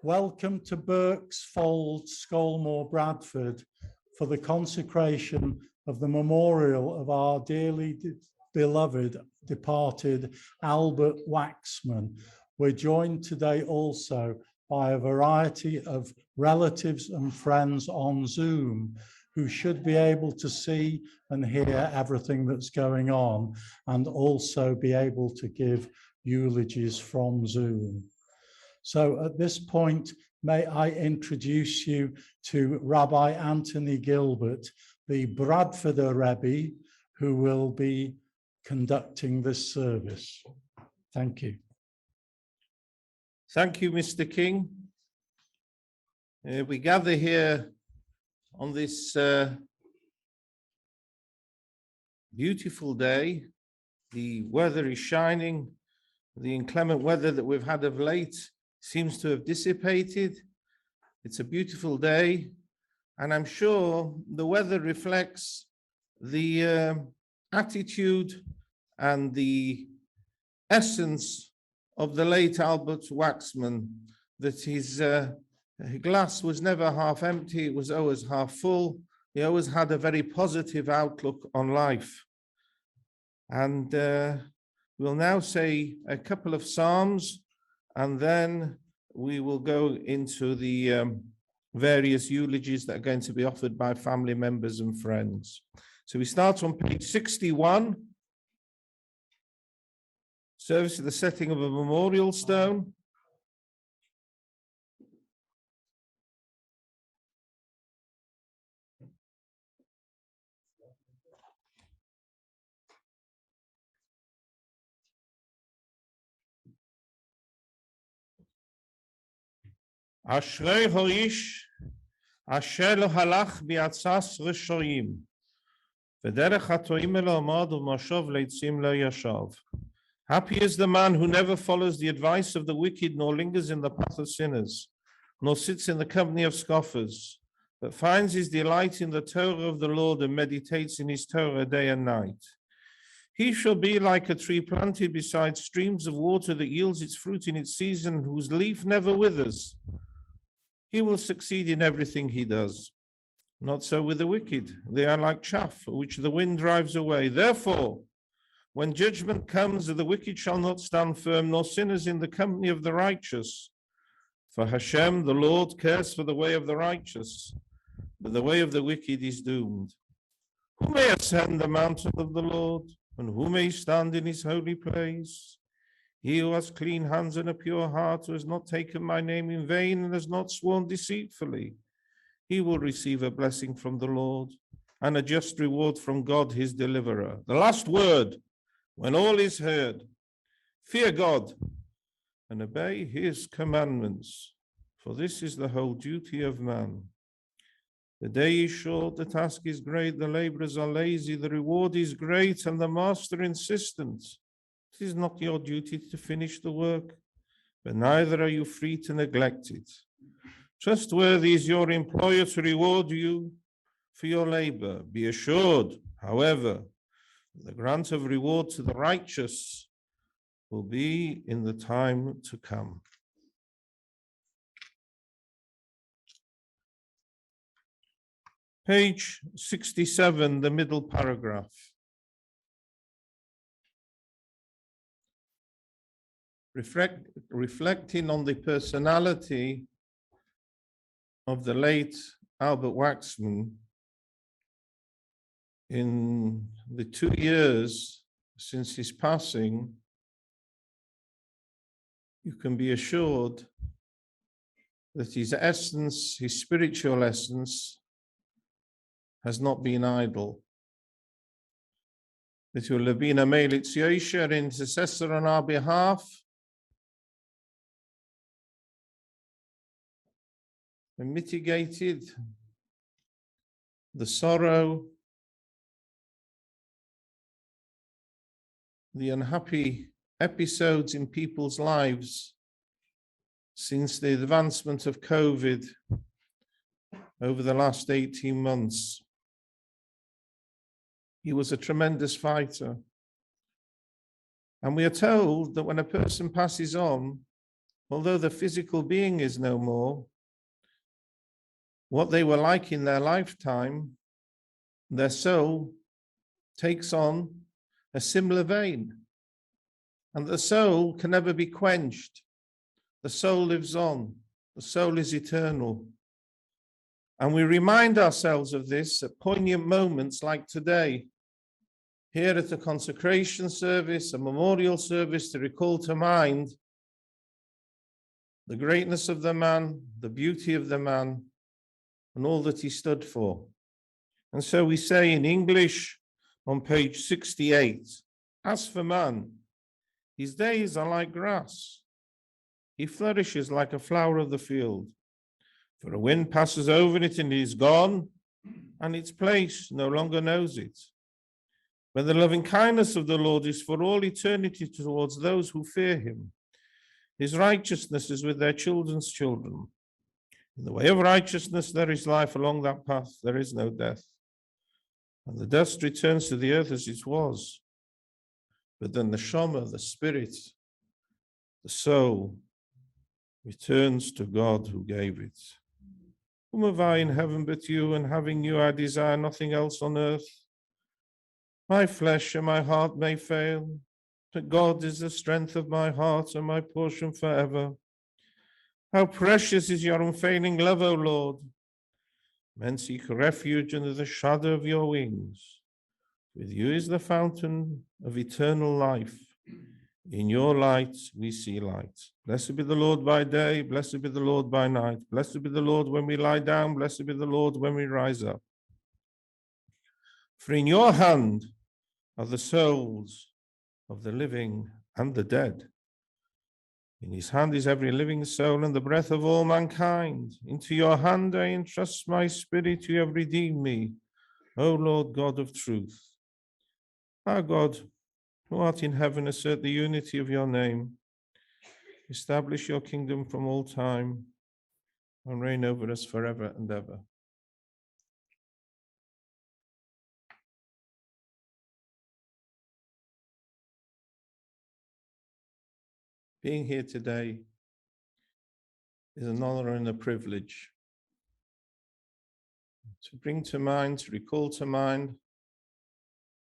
Welcome to Birksfold, Scolmore, Bradford, for the consecration of the memorial of our dearly beloved departed Albert Waxman. We're joined today also by a variety of relatives and friends on Zoom who should be able to see and hear everything that's going on and also be able to give eulogies from Zoom. So at this point, may I introduce you to Rabbi Anthony Gilbert, the Bradforder Rebbe, who will be conducting this service. Thank you. Thank you, Mr. King. We gather here on this beautiful day. The weather is shining. The inclement weather that we've had of late seems to have dissipated. It's a beautiful day, and I'm sure the weather reflects the attitude and the essence of the late Albert Waxman, that his glass was never half empty, it was always half full. He always had a very positive outlook on life. And we'll now say a couple of psalms, and then we will go into the various eulogies that are going to be offered by family members and friends. So we start on page 61. Service of the setting of a memorial stone. Ashrei hoish asher lo halach biatzas reshoim v'derech hatoim elo amad u'mashov leitzim lo yashav. Happy is the man who never follows the advice of the wicked, nor lingers in the path of sinners, nor sits in the company of scoffers, but finds his delight in the Torah of the Lord and meditates in his Torah day and night. He shall be like a tree planted beside streams of water that yields its fruit in its season, whose leaf never withers. He will succeed in everything he does. Not so with the wicked. They are like chaff, which the wind drives away. Therefore, when judgment comes, the wicked shall not stand firm, nor sinners in the company of the righteous. For Hashem, the Lord, cares for the way of the righteous, but the way of the wicked is doomed. Who may ascend the mountain of the Lord, and who may stand in his holy place? He who has clean hands and a pure heart, who has not taken my name in vain and has not sworn deceitfully, he will receive a blessing from the Lord and a just reward from God, his deliverer. The last word, when all is heard, fear God and obey his commandments, for this is the whole duty of man. The day is short, the task is great, the laborers are lazy, the reward is great, and the master insistent. It is not your duty to finish the work, but neither are you free to neglect it. Trustworthy is your employer to reward you for your labor. Be assured, however, the grant of reward to the righteous will be in the time to come. Page 67, the middle paragraph. Reflecting on the personality of the late Albert Waxman in the 2 years since his passing, you can be assured that his essence, his spiritual essence, has not been idle. It will have been a Melitz Yosher, intercessor on our behalf, and mitigated the sorrow, the unhappy episodes in people's lives since the advancement of COVID over the last 18 months. He was a tremendous fighter. And we are told that when a person passes on, although the physical being is no more, what they were like in their lifetime, their soul takes on a similar vein. And the soul can never be quenched. The soul lives on. The soul is eternal. And we remind ourselves of this at poignant moments like today, here at a consecration service, a memorial service to recall to mind the greatness of the man, the beauty of the man, and all that he stood for. And so we say in English on page 68, as for man, his days are like grass. He flourishes like a flower of the field. For a wind passes over it and it is gone, and its place no longer knows it. But the loving kindness of the Lord is for all eternity towards those who fear him. His righteousness is with their children's children. In the way of righteousness there is life, along that path there is no death. And the dust returns to the earth as it was. But then the neshama, the spirit, the soul, returns to God who gave it. Whom have I in heaven but you, and having you I desire nothing else on earth. My flesh and my heart may fail, but God is the strength of my heart and my portion forever. How precious is your unfailing love, O Lord. Men seek refuge under the shadow of your wings. With you is the fountain of eternal life. In your light we see light. Blessed be the Lord by day, blessed be the Lord by night. Blessed be the Lord when we lie down, blessed be the Lord when we rise up. For in your hand are the souls of the living and the dead. In his hand is every living soul and the breath of all mankind. Into your hand I entrust my spirit, you have redeemed me, O Lord God of truth. Our God, who art in heaven, assert the unity of your name. Establish your kingdom from all time and reign over us forever and ever. Being here today is an honor and a privilege to bring to mind, to recall to mind,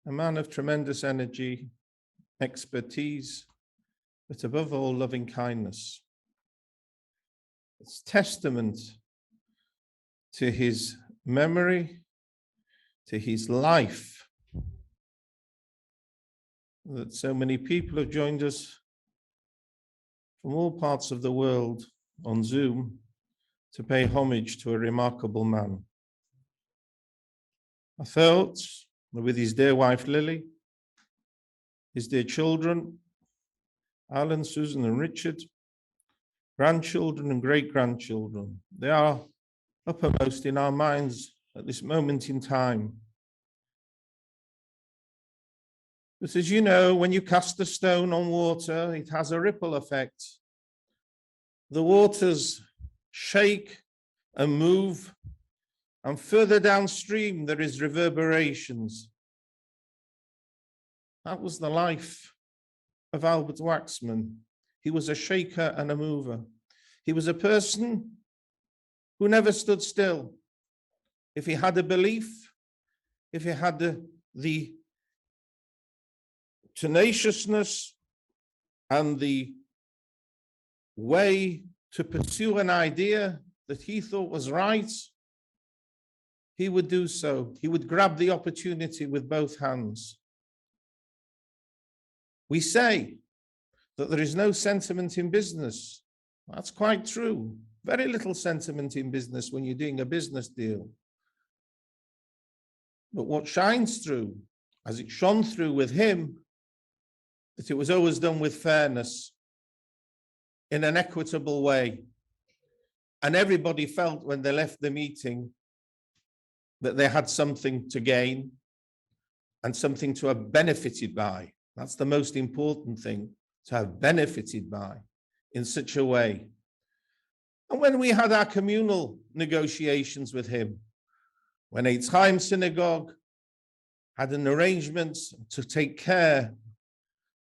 a man of tremendous energy, expertise, but above all, loving kindness. It's testament to his memory, to his life, that so many people have joined us from all parts of the world on Zoom to pay homage to a remarkable man. Our thoughts are with his dear wife, Lily, his dear children, Alan, Susan, and Richard, grandchildren and great-grandchildren. They are uppermost in our minds at this moment in time. But as you know, when you cast a stone on water, it has a ripple effect. The waters shake and move, and further downstream there is reverberations. That was the life of Albert Waxman. He was a shaker and a mover. He was a person who never stood still. If he had a belief, if he had the tenaciousness and the way to pursue an idea that he thought was right, he would do so. He would grab the opportunity with both hands. We say that there is no sentiment in business. That's quite true. Very little sentiment in business when you're doing a business deal. But what shines through, as it shone through with him, that it was always done with fairness, in an equitable way. And everybody felt when they left the meeting that they had something to gain and something to have benefited by. That's the most important thing, to have benefited by in such a way. And when we had our communal negotiations with him, when Eitz Chaim Synagogue had an arrangement to take care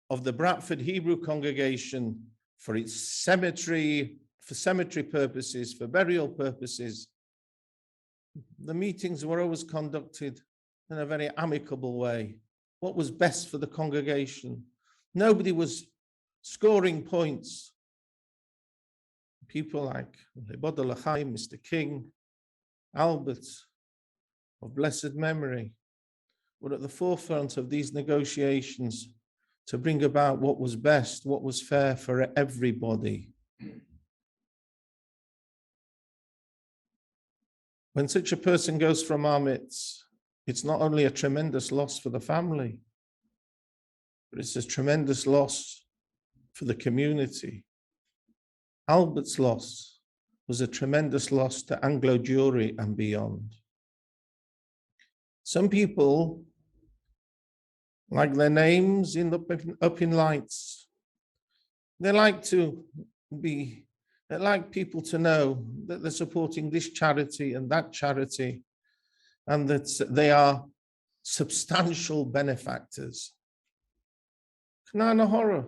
of the Bradford Hebrew congregation for its cemetery, for cemetery purposes, for burial purposes. The meetings were always conducted in a very amicable way. What was best for the congregation? Nobody was scoring points. People like Mr. King, Albert, of blessed memory, were at the forefront of these negotiations to bring about what was best, what was fair for everybody. When such a person goes from our midst, it's not only a tremendous loss for the family, but it's a tremendous loss for the community. Albert's loss was a tremendous loss to Anglo Jewry and beyond. Some people like their names up in lights. They like people to know that they're supporting this charity and that charity, and that they are substantial benefactors. Knana horror.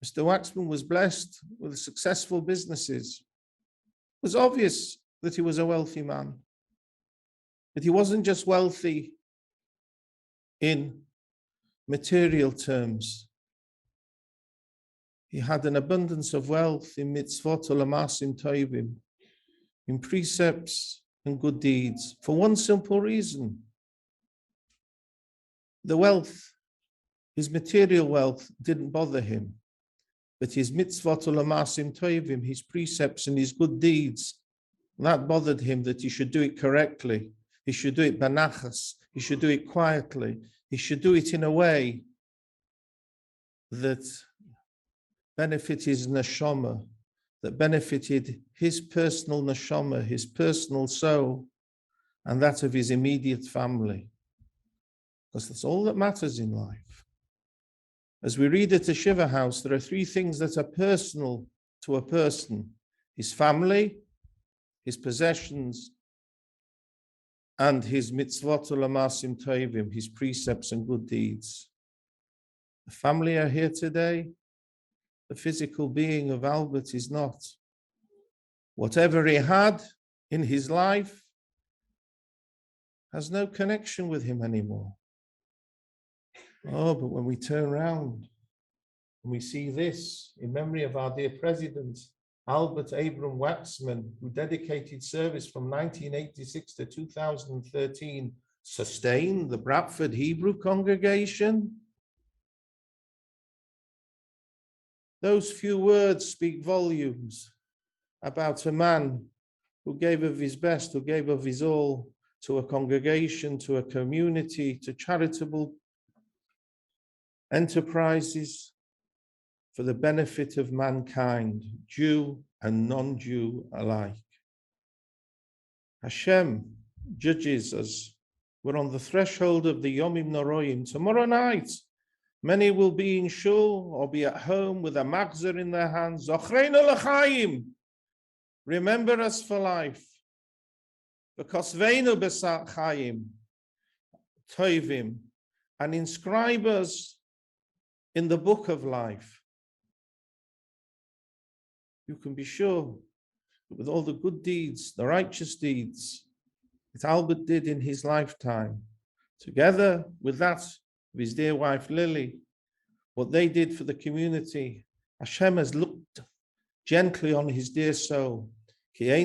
Mr. Waxman was blessed with successful businesses. It was obvious that he was a wealthy man. But he wasn't just wealthy in material terms. He had an abundance of wealth in mitzvot ulamasim toivim, in precepts and good deeds, for one simple reason. The wealth, his material wealth, didn't bother him, but his mitzvot ulamasim toivim, his precepts and his good deeds, that bothered him, that he should do it correctly. He should do it banachas. He should do it quietly. He should do it in a way that benefited his neshama, that benefited his personal neshama, his personal soul, and that of his immediate family. Because that's all that matters in life. As we read at the Shiva house, there are three things that are personal to a person: his family, his possessions, and his mitzvot ulamasim toivim, his precepts and good deeds. The family are here today. The physical being of Albert is not. Whatever he had in his life has no connection with him anymore. Oh, but when we turn around and we see this in memory of our dear president, Albert Abram Waxman, who dedicated service from 1986 to 2013, sustained the Bradford Hebrew congregation. Those few words speak volumes about a man who gave of his best, who gave of his all to a congregation, to a community, to charitable enterprises for the benefit of mankind, Jew and non-Jew alike. Hashem judges us. We're on the threshold of the Yomim Noroim. Tomorrow night, many will be in shul or be at home with a machzor in their hands. Zochreinu l'chaim. Remember us for life. Because veinu b'chayim toivim, and inscribe us in the book of life. You can be sure that with all the good deeds, the righteous deeds that Albert did in his lifetime, together with that of his dear wife Lily, what they did for the community, Hashem has looked gently on his dear soul. There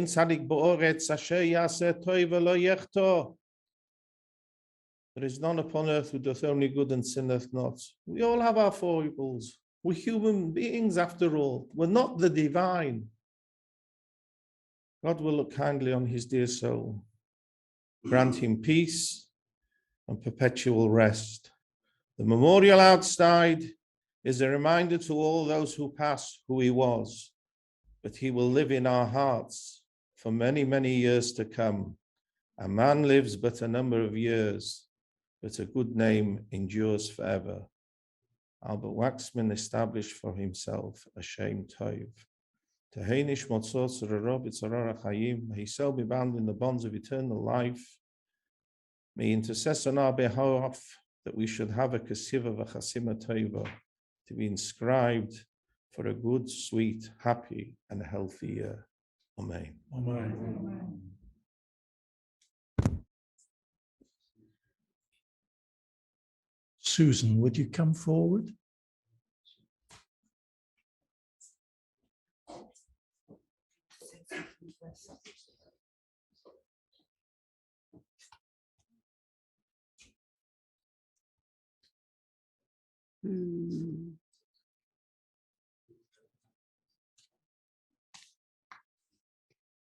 is none upon earth who doth only good and sinneth not. We all have our foibles. We're human beings after all. We're not the divine. God will look kindly on his dear soul, grant him peace and perpetual rest. The memorial outside is a reminder to all those who pass who he was, but he will live in our hearts for many, many years to come. A man lives but a number of years, but a good name endures forever. Albert Waxman established for himself a Shem Tov. May his soul be bound in the bonds of eternal life. May intercess on our behalf that we should have a kasiva v'chasima tova, to be inscribed for a good, sweet, happy, and healthy year. Amen. Amen. Susan, would you come forward?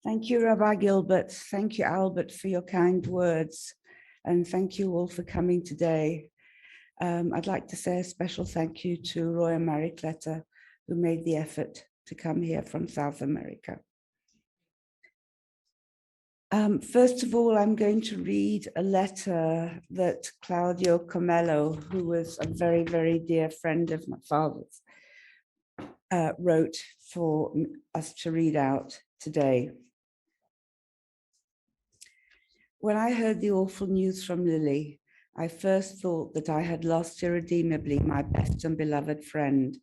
Thank you, Rabbi Gilbert. Thank you, Albert, for your kind words. And thank you all for coming today. I'd like to say a special thank you to Roy and Mary Cleta, who made the effort to come here from South America. First of all, I'm going to read a letter that Claudio Comello, who was a very, very dear friend of my father's, wrote for us to read out today. When I heard the awful news from Lily, I first thought that I had lost irredeemably my best and beloved friend.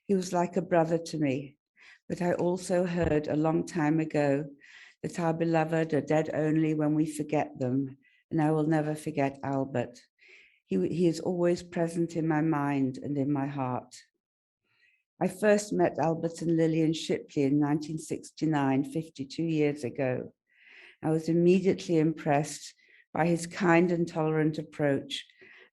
He was like a brother to me, but I also heard a long time ago that our beloved are dead only when we forget them, and I will never forget Albert. He is always present in my mind and in my heart. I first met Albert and Lillian Shipley in 1969, 52 years ago. I was immediately impressed by his kind and tolerant approach,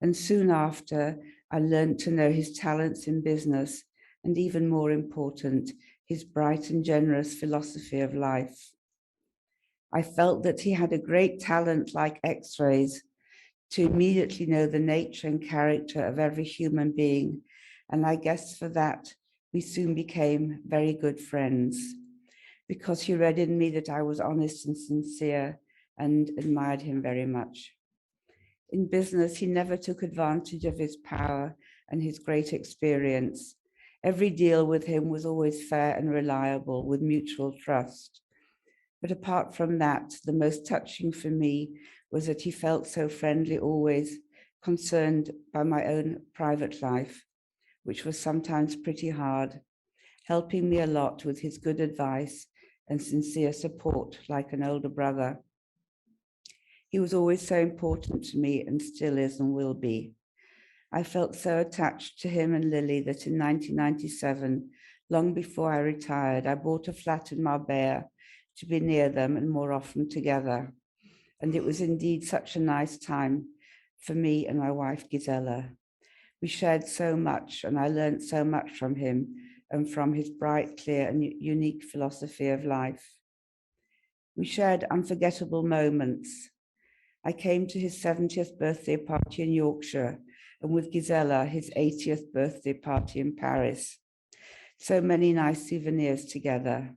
and soon after, I learned to know his talents in business, and even more important, his bright and generous philosophy of life. I felt that he had a great talent like X-rays to immediately know the nature and character of every human being, and I guess for that, we soon became very good friends, because he read in me that I was honest and sincere and admired him very much. In business, he never took advantage of his power and his great experience. Every deal with him was always fair and reliable, with mutual trust. But apart from that, the most touching for me was that he felt so friendly, always concerned by my own private life, which was sometimes pretty hard, helping me a lot with his good advice and sincere support like an older brother. He was always so important to me and still is and will be. I felt so attached to him and Lily that in 1997, long before I retired, I bought a flat in Marbella to be near them and more often together. And it was indeed such a nice time for me and my wife, Gisela. We shared so much and I learned so much from him and from his bright, clear and unique philosophy of life. We shared unforgettable moments. I came to his 70th birthday party in Yorkshire and with Gisela, his 80th birthday party in Paris. So many nice souvenirs together.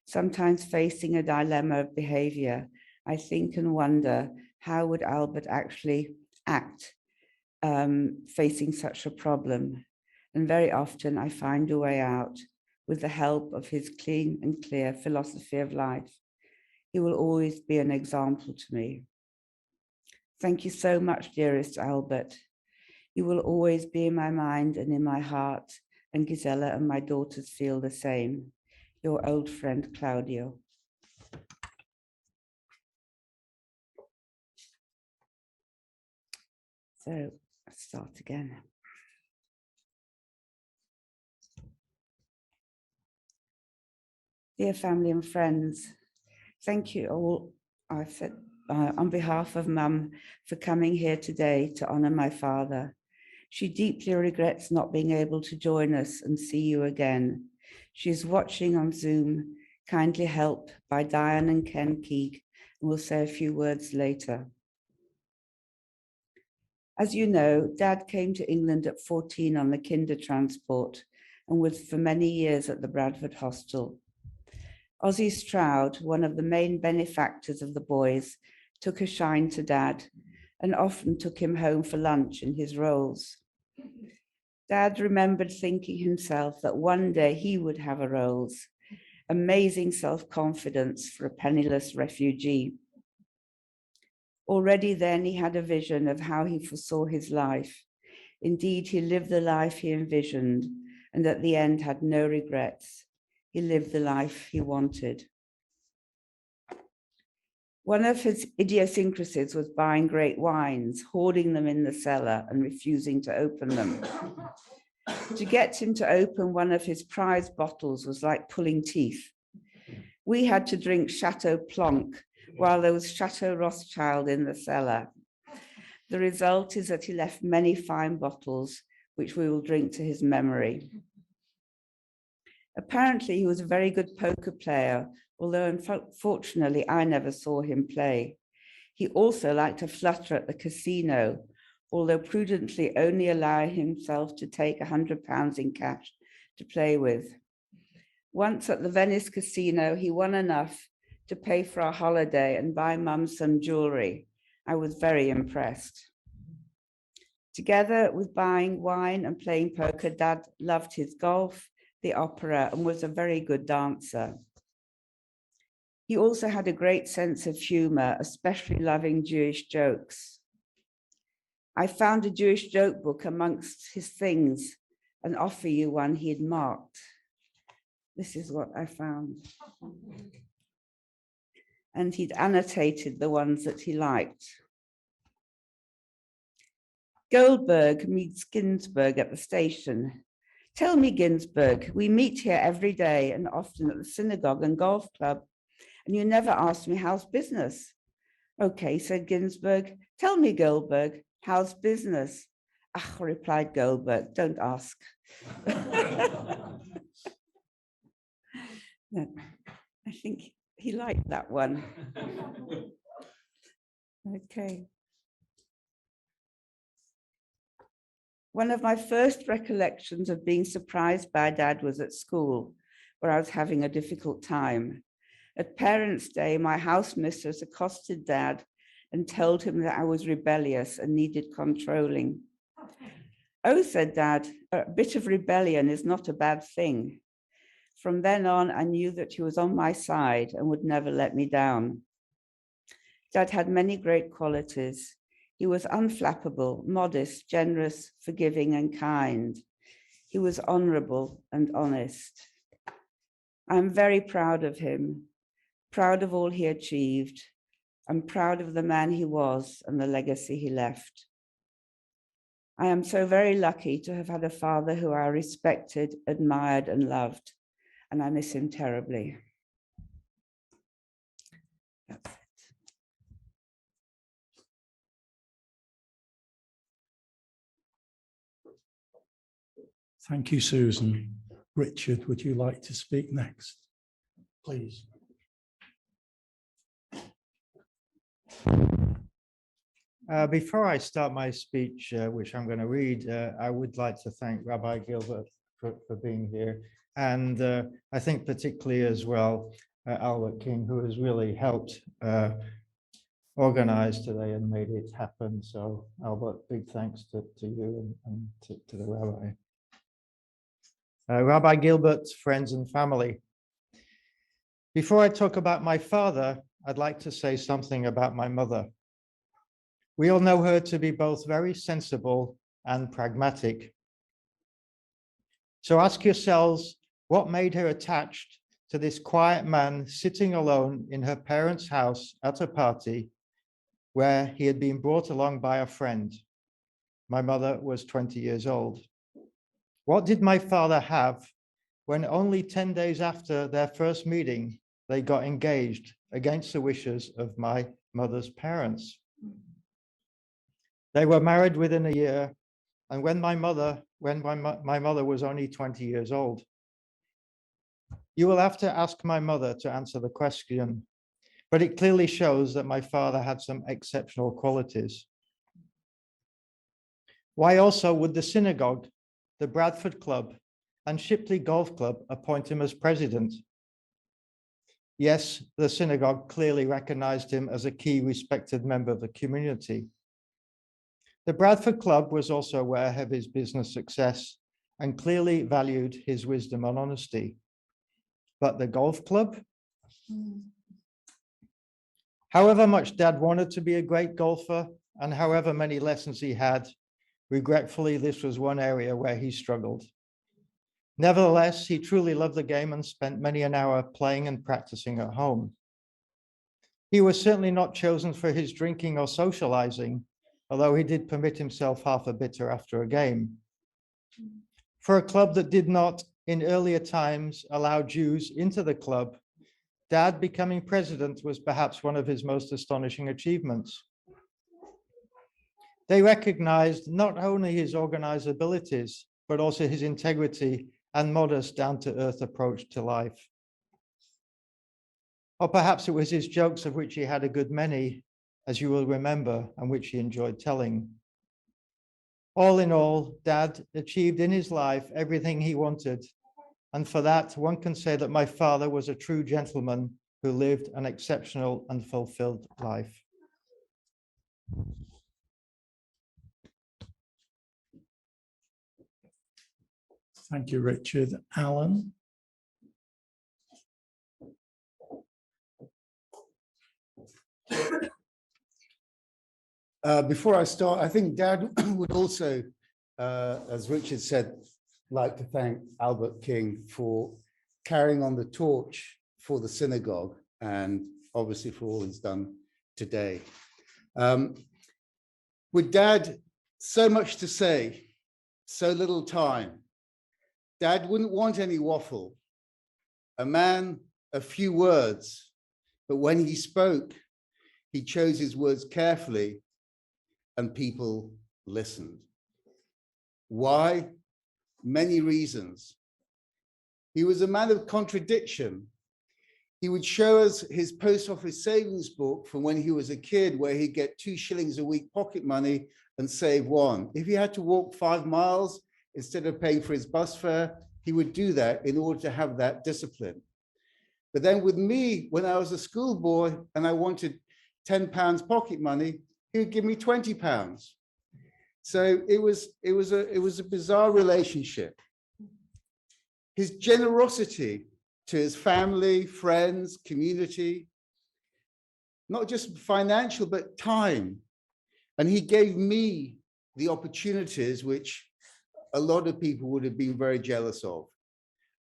Sometimes facing a dilemma of behavior, I think and wonder, how would Albert actually act facing such a problem? And very often I find a way out with the help of his clean and clear philosophy of life. He will always be an example to me. Thank you so much, dearest Albert. You will always be in my mind and in my heart, and Gisela and my daughters feel the same. Your old friend, Claudio. So let's start again. Dear family and friends, thank you all, I've said, on behalf of Mum, for coming here today to honor my father. She deeply regrets not being able to join us and see you again. She's watching on Zoom, kindly helped by Diane and Ken Keeg, and will say a few words later. As you know, Dad came to England at 14 on the kinder transport and was for many years at the Bradford Hostel. Ozzie Stroud, one of the main benefactors of the boys, took a shine to Dad and often took him home for lunch in his Rolls. Dad remembered thinking himself that one day he would have a Rolls. Amazing self-confidence for a penniless refugee. Already then he had a vision of how he foresaw his life. Indeed, he lived the life he envisioned, and at the end had no regrets. He lived the life he wanted. One of his idiosyncrasies was buying great wines, hoarding them in the cellar and refusing to open them. To get him to open one of his prized bottles was like pulling teeth. We had to drink Chateau Plonk while there was Chateau Rothschild in the cellar. The result is that he left many fine bottles, which we will drink to his memory. Apparently, he was a very good poker player, although unfortunately, I never saw him play. He also liked to flutter at the casino, although prudently only allowing himself to take £100 in cash to play with. Once at the Venice casino, he won enough to pay for our holiday and buy Mum some jewelry. I was very impressed. Together with buying wine and playing poker, Dad loved his golf, the opera, and was a very good dancer. He also had a great sense of humor, especially loving Jewish jokes. I found a Jewish joke book amongst his things and offer you one he had marked. This is what I found. And he'd annotated the ones that he liked. Goldberg meets Ginsberg at the station. Tell me, Ginsberg, we meet here every day and often at the synagogue and golf club, and you never ask me how's business. Okay, said Ginsberg. Tell me, Goldberg, how's business? Ah, replied Goldberg, don't ask. No, I think he liked that one. Okay. One of my first recollections of being surprised by Dad was at school, where I was having a difficult time. At Parents' Day, my house mistress accosted Dad and told him that I was rebellious and needed controlling. Oh, said Dad, a bit of rebellion is not a bad thing. From then on, I knew that he was on my side and would never let me down. Dad had many great qualities. He was unflappable, modest, generous, forgiving, and kind. He was honorable and honest. I'm very proud of him, proud of all he achieved. I'm proud of the man he was and the legacy he left. I am so very lucky to have had a father who I respected, admired, and loved, and I miss him terribly. That's it. Thank you, Susan. Richard, would you like to speak next, please? Before I start my speech, which I'm going to read, I would like to thank Rabbi Gilbert for being here. And I think particularly as well, Albert King, who has really helped organize today and made it happen. So Albert, big thanks to you and to the Rabbi. Rabbi Gilbert, friends and family. Before I talk about my father, I'd like to say something about my mother. We all know her to be both very sensible and pragmatic. So ask yourselves, what made her attached to this quiet man sitting alone in her parents' house at a party where he had been brought along by a friend? My mother was 20 years old. What did my father have when only 10 days after their first meeting, they got engaged against the wishes of my mother's parents? They were married within a year, and when my mother was only 20 years old. You will have to ask my mother to answer the question, but it clearly shows that my father had some exceptional qualities. Why also would the synagogue, the Bradford Club, and Shipley Golf Club appoint him as president? Yes, the synagogue clearly recognized him as a key respected member of the community. The Bradford Club was also aware of his business success and clearly valued his wisdom and honesty. But the golf club? However much Dad wanted to be a great golfer and however many lessons he had, regretfully, this was one area where he struggled. Nevertheless, he truly loved the game and spent many an hour playing and practicing at home. He was certainly not chosen for his drinking or socializing, although he did permit himself half a bitter after a game. For a club that did not, in earlier times, allow Jews into the club, Dad becoming president was perhaps one of his most astonishing achievements. They recognized not only his organized abilities, but also his integrity and modest, down-to-earth approach to life. Or perhaps it was his jokes, of which he had a good many, as you will remember, and which he enjoyed telling. All in all, Dad achieved in his life everything he wanted. And for that, one can say that my father was a true gentleman who lived an exceptional and fulfilled life. Thank you, Richard. Alan? Before I start, I think Dad would also, as Richard said, like to thank Albert King for carrying on the torch for the synagogue and obviously for all he's done today. With Dad, so much to say, so little time. Dad wouldn't want any waffle. A man, a few words, but when he spoke, he chose his words carefully and people listened. Why? Many reasons. He was a man of contradiction. He would show us his post office savings book from when he was a kid, where he'd get 2 shillings a week pocket money and save 1. If he had to walk 5 miles instead of paying for his bus fare, he would do that in order to have that discipline. But then with me, when I was a schoolboy and I wanted £10 pocket money, he would give me £20. So it was a bizarre relationship. His generosity to his family, friends, community, not just financial, but time. And he gave me the opportunities which a lot of people would have been very jealous of.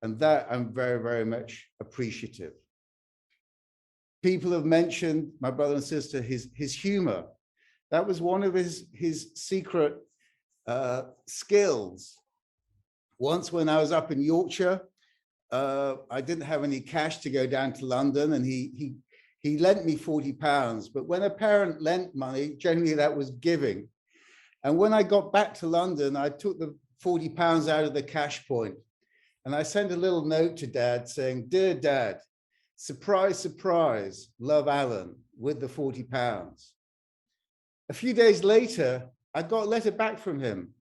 And that I'm very, very much appreciative. People have mentioned, my brother and sister, his humor. That was one of his secret skills. Once when I was up in Yorkshire, I didn't have any cash to go down to London, and he lent me £40. But when a parent lent money, generally that was giving. And when I got back to London, I took the £40 out of the cash point, and I sent a little note to Dad saying, "Dear Dad, surprise, surprise, love, Alan," with the £40. A few days later, I got a letter back from him,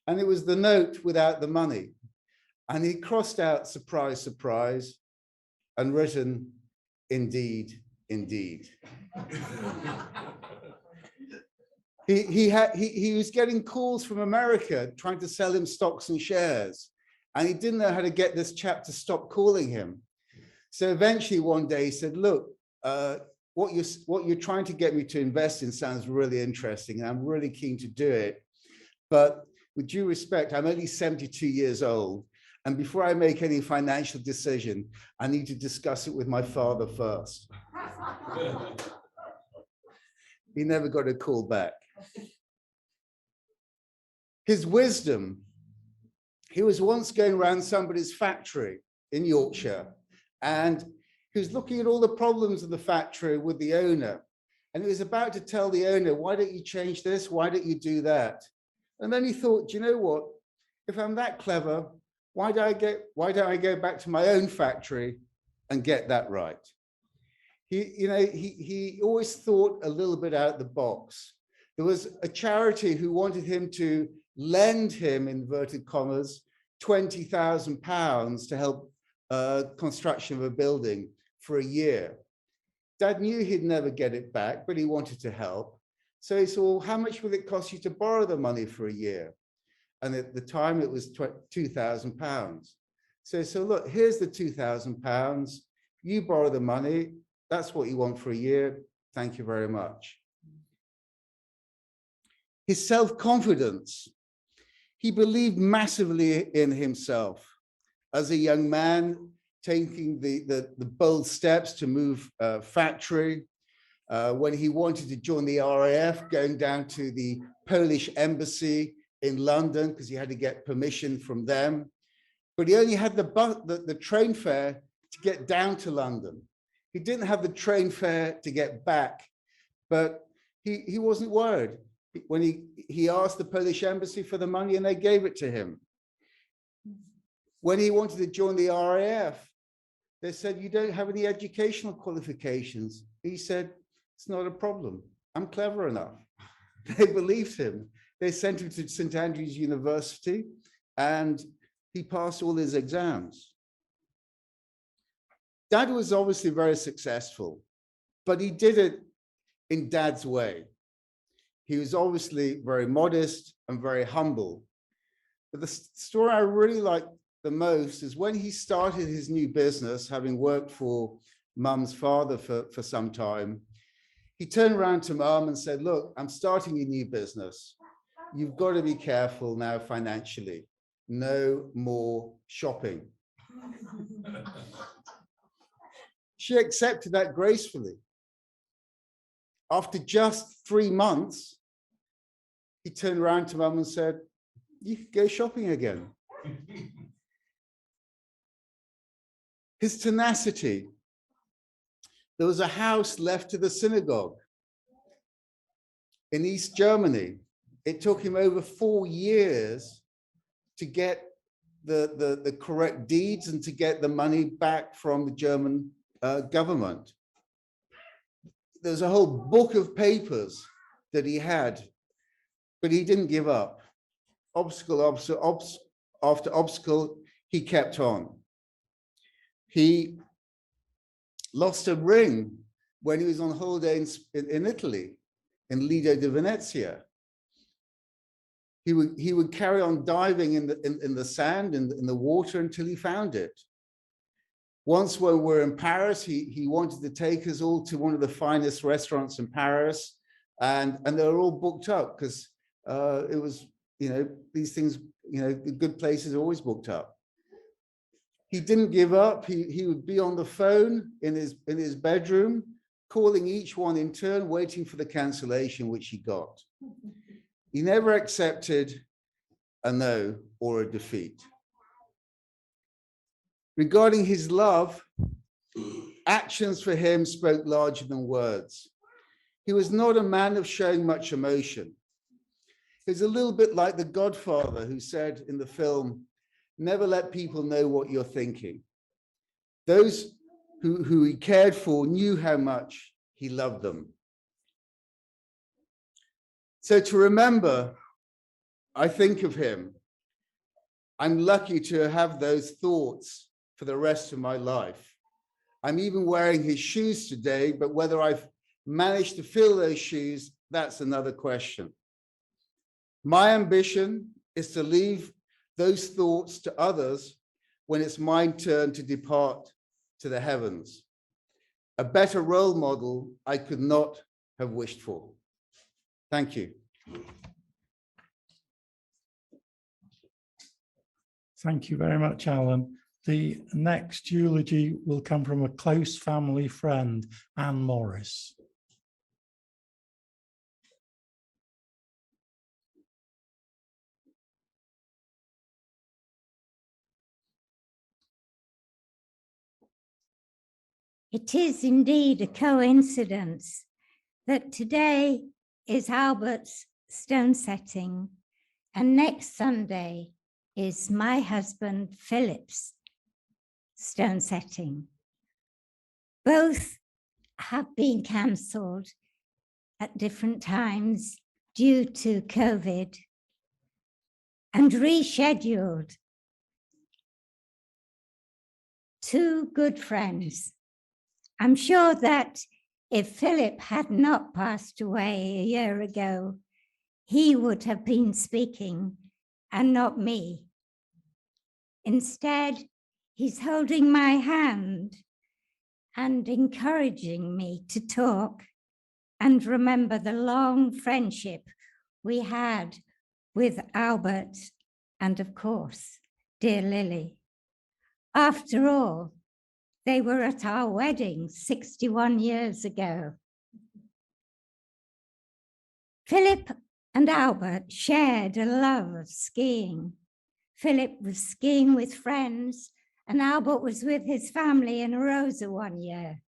and it was the note without the money. And he crossed out "surprise, surprise" and written, "Indeed, indeed." He was getting calls from America trying to sell him stocks and shares, and he didn't know how to get this chap to stop calling him. So eventually one day he said, "Look, what you're trying to get me to invest in sounds really interesting, and I'm really keen to do it. But with due respect, I'm only 72 years old. And before I make any financial decision, I need to discuss it with my father first." He never got a call back. His wisdom. He was once going around somebody's factory in Yorkshire, and he was looking at all the problems of the factory with the owner. And he was about to tell the owner, "Why don't you change this? Why don't you do that?" And then he thought, "Do you know what? If I'm that clever, why don't I go back to my own factory and get that right?" He always thought a little bit out the box. There was a charity who wanted him to lend him, inverted commas, £20,000 to help construction of a building for a year. Dad knew he'd never get it back, but he wanted to help. So he said, "Well, how much will it cost you to borrow the money for a year?" And at the time it was £2,000. So look, here's the £2,000. You borrow the money. That's what you want for a year. Thank you very much. His self-confidence. He believed massively in himself. as a young man, taking the bold steps to move a factory, when he wanted to join the RAF, going down to the Polish embassy in London because he had to get permission from them. But he only had the train fare to get down to London. He didn't have the train fare to get back, but he wasn't worried. When he asked the Polish embassy for the money and they gave it to him. When he wanted to join the RAF, they said, you don't have any educational qualifications. He said, it's not a problem. I'm clever enough. They believed him. They sent him to St. Andrews University and he passed all his exams. Dad was obviously very successful, but he did it in Dad's way. He was obviously very modest and very humble. But the story I really like the most is when he started his new business, having worked for Mum's father for some time, he turned around to Mum and said, look, I'm starting a new business. You've got to be careful now financially. No more shopping. She accepted that gracefully. After just 3 months, he turned around to Mum and said, you could go shopping again. His tenacity. There was a house left to the synagogue in East Germany. It took him over 4 years to get the correct deeds and to get the money back from the German government. There's a whole book of papers that he had, but he didn't give up. Obstacle after obstacle, he kept on. He lost a ring when he was on holiday in Italy, in Lido di Venezia. He would carry on diving in the sand, in the water until he found it. Once when we were in Paris, he wanted to take us all to one of the finest restaurants in Paris, and they were all booked up because it was, these things, the good places are always booked up. He didn't give up. He would be on the phone in his bedroom, calling each one in turn, waiting for the cancellation, which he got. He never accepted a no or a defeat. Regarding his love, actions for him spoke larger than words. He was not a man of showing much emotion. He was a little bit like the Godfather, who said in the film, never let people know what you're thinking. Those who he cared for knew how much he loved them. So to remember, I think of him. I'm lucky to have those thoughts for the rest of my life. I'm even wearing his shoes today, but whether I've managed to fill those shoes, that's another question. My ambition is to leave those thoughts to others when it's my turn to depart to the heavens. A better role model I could not have wished for. Thank you. Thank you very much, Alan. The next eulogy will come from a close family friend, Anne Morris. It is indeed a coincidence that today is Albert's stone setting and next Sunday is my husband Philip's stone setting. Both have been cancelled at different times due to COVID and rescheduled. Two good friends. I'm sure that if Philip had not passed away a year ago, he would have been speaking and not me. Instead, he's holding my hand and encouraging me to talk and remember the long friendship we had with Albert and, of course, dear Lily. After all, they were at our wedding 61 years ago. Philip and Albert shared a love of skiing. Philip was skiing with friends, and Albert was with his family in Arosa one year.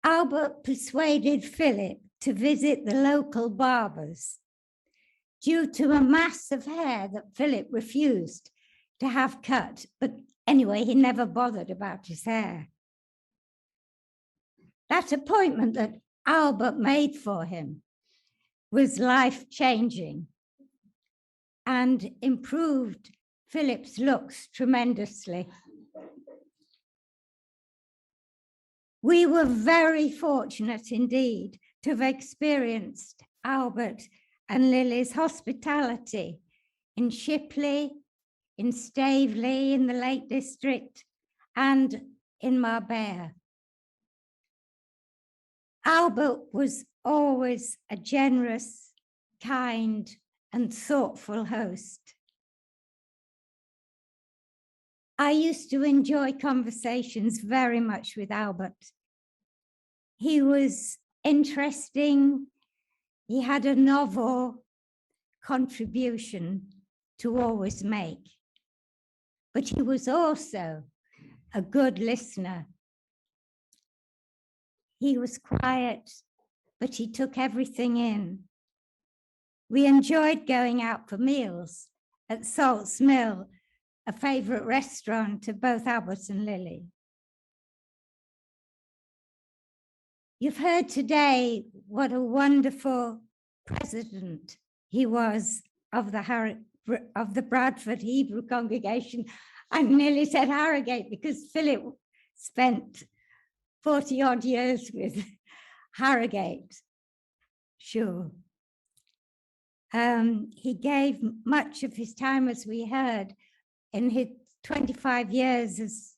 Albert persuaded Philip to visit the local barbers due to a mass of hair that Philip refused to have cut. But anyway, he never bothered about his hair. That appointment that Albert made for him was life-changing and improved Philip's looks tremendously. We were very fortunate indeed to have experienced Albert and Lily's hospitality in Shipley, in Staveley, in the Lake District, and in Marbella. Albert was always a generous, kind, and thoughtful host. I used to enjoy conversations very much with Albert. He was interesting. He had a novel contribution to always make, but he was also a good listener. He was quiet, but he took everything in. We enjoyed going out for meals at Salt's Mill, a favorite restaurant of both Albert and Lily. You've heard today what a wonderful president he was of the Bradford Hebrew congregation. I nearly said Harrogate because Philip spent 40 odd years with Harrogate. Sure. He gave much of his time, as we heard, in his 25 years as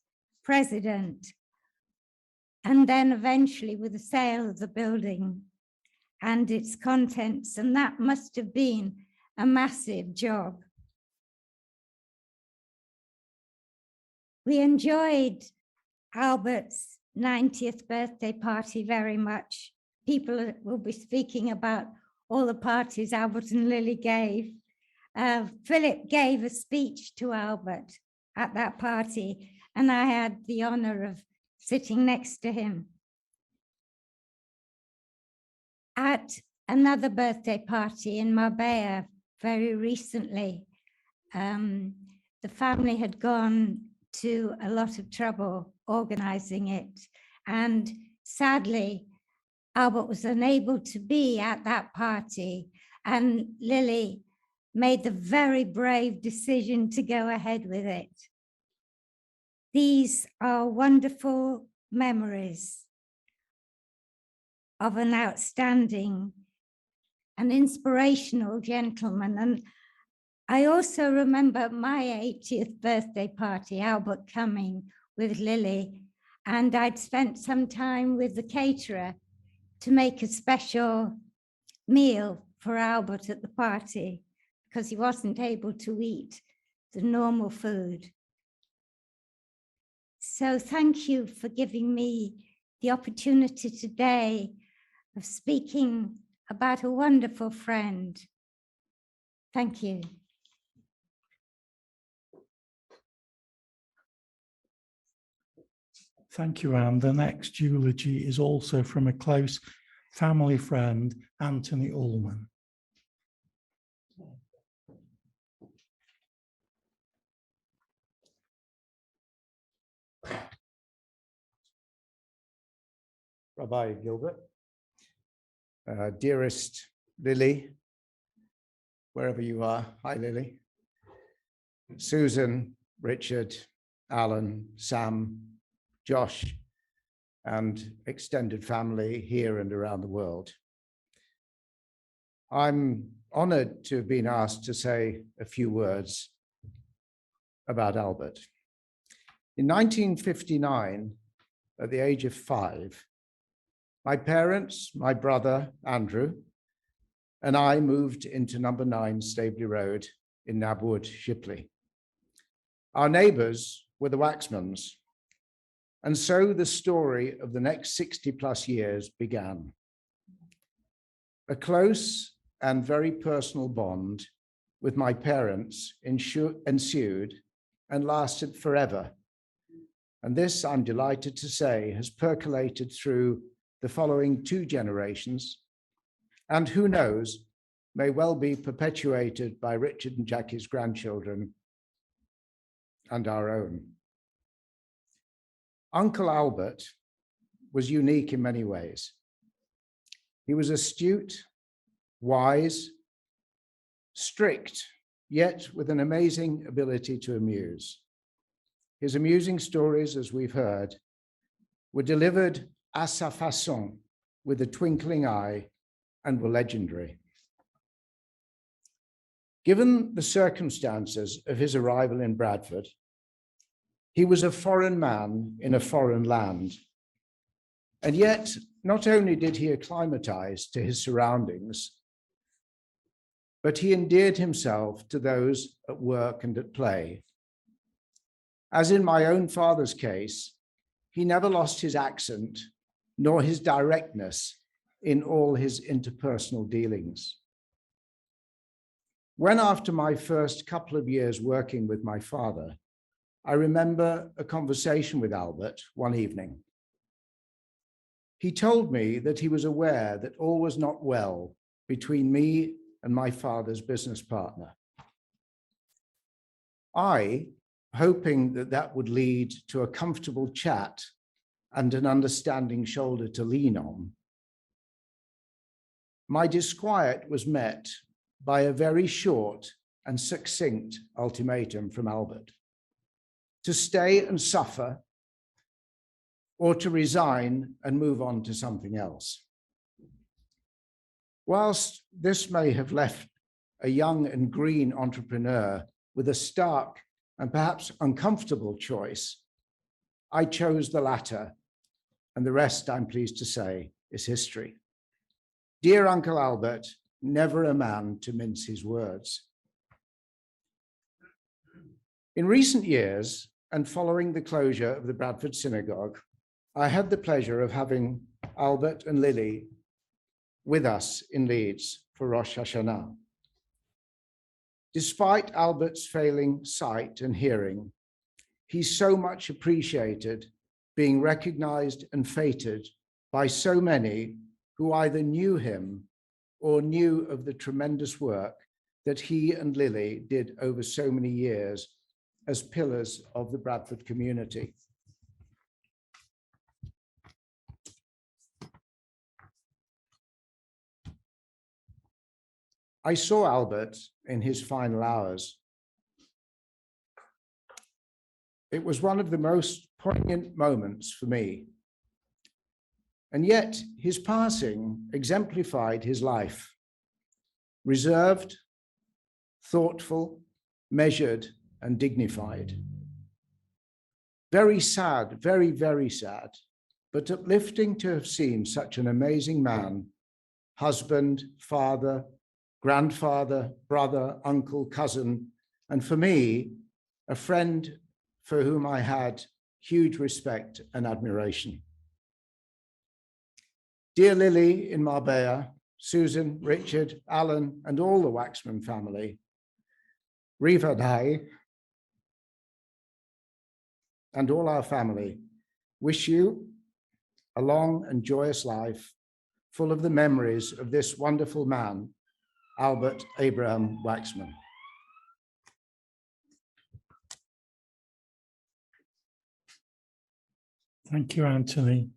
president, and then eventually with the sale of the building and its contents, and that must have been a massive job. We enjoyed Albert's 90th birthday party very much. People will be speaking about all the parties Albert and Lily gave. Philip gave a speech to Albert at that party, and I had the honor of sitting next to him. At another birthday party in Marbella very recently, the family had gone to a lot of trouble organizing it, and sadly, Albert was unable to be at that party, and Lily made the very brave decision to go ahead with it. These are wonderful memories of an outstanding and inspirational gentleman. And I also remember my 80th birthday party, Albert coming with Lily, and I'd spent some time with the caterer to make a special meal for Albert at the party because he wasn't able to eat the normal food. So thank you for giving me the opportunity today of speaking about a wonderful friend. Thank you. Thank you, Anne. The next eulogy is also from a close family friend, Anthony Ullman. Rabbi Gilbert, dearest Lily, wherever you are, hi Lily, Susan, Richard, Alan, Sam, Josh, and extended family here and around the world. I'm honored to have been asked to say a few words about Albert. In 1959, at the age of 5, my parents, my brother, Andrew, and I moved into number 9 Staveley Road in Nabwood, Shipley. Our neighbors were the Waxmans. And so the story of the next 60 plus years began. A close and very personal bond with my parents ensued and lasted forever. And this, I'm delighted to say, has percolated through the following 2 generations, and who knows, may well be perpetuated by Richard and Jackie's grandchildren and our own. Uncle Albert was unique in many ways. He was astute, wise, strict, yet with an amazing ability to amuse. His amusing stories, as we've heard, were delivered à sa façon, with a twinkling eye, and were legendary. Given the circumstances of his arrival in Bradford, he was a foreign man in a foreign land. And yet, not only did he acclimatize to his surroundings, but he endeared himself to those at work and at play. As in my own father's case, he never lost his accent nor his directness in all his interpersonal dealings. When, after my first couple of years working with my father, I remember a conversation with Albert one evening. He told me that he was aware that all was not well between me and my father's business partner. I, hoping that that would lead to a comfortable chat and an understanding shoulder to lean on, my disquiet was met by a very short and succinct ultimatum from Albert: to stay and suffer, or to resign and move on to something else. Whilst this may have left a young and green entrepreneur with a stark and perhaps uncomfortable choice, I chose the latter, and the rest, I'm pleased to say, is history. Dear Uncle Albert, never a man to mince his words. In recent years, and following the closure of the Bradford Synagogue, I had the pleasure of having Albert and Lily with us in Leeds for Rosh Hashanah. Despite Albert's failing sight and hearing, he so much appreciated being recognized and feted by so many who either knew him or knew of the tremendous work that he and Lily did over so many years as pillars of the Bradford community. I saw Albert in his final hours. It was one of the most poignant moments for me. And yet his passing exemplified his life: reserved, thoughtful, measured, and dignified. Very sad, very, very sad, but uplifting to have seen such an amazing man, husband, father, grandfather, brother, uncle, cousin, and for me, a friend for whom I had huge respect and admiration. Dear Lily in Marbella, Susan, Richard, Alan, and all the Waxman family, Rivadai, and all our family wish you a long and joyous life full of the memories of this wonderful man, Albert Abraham Waxman. Thank you, Anthony.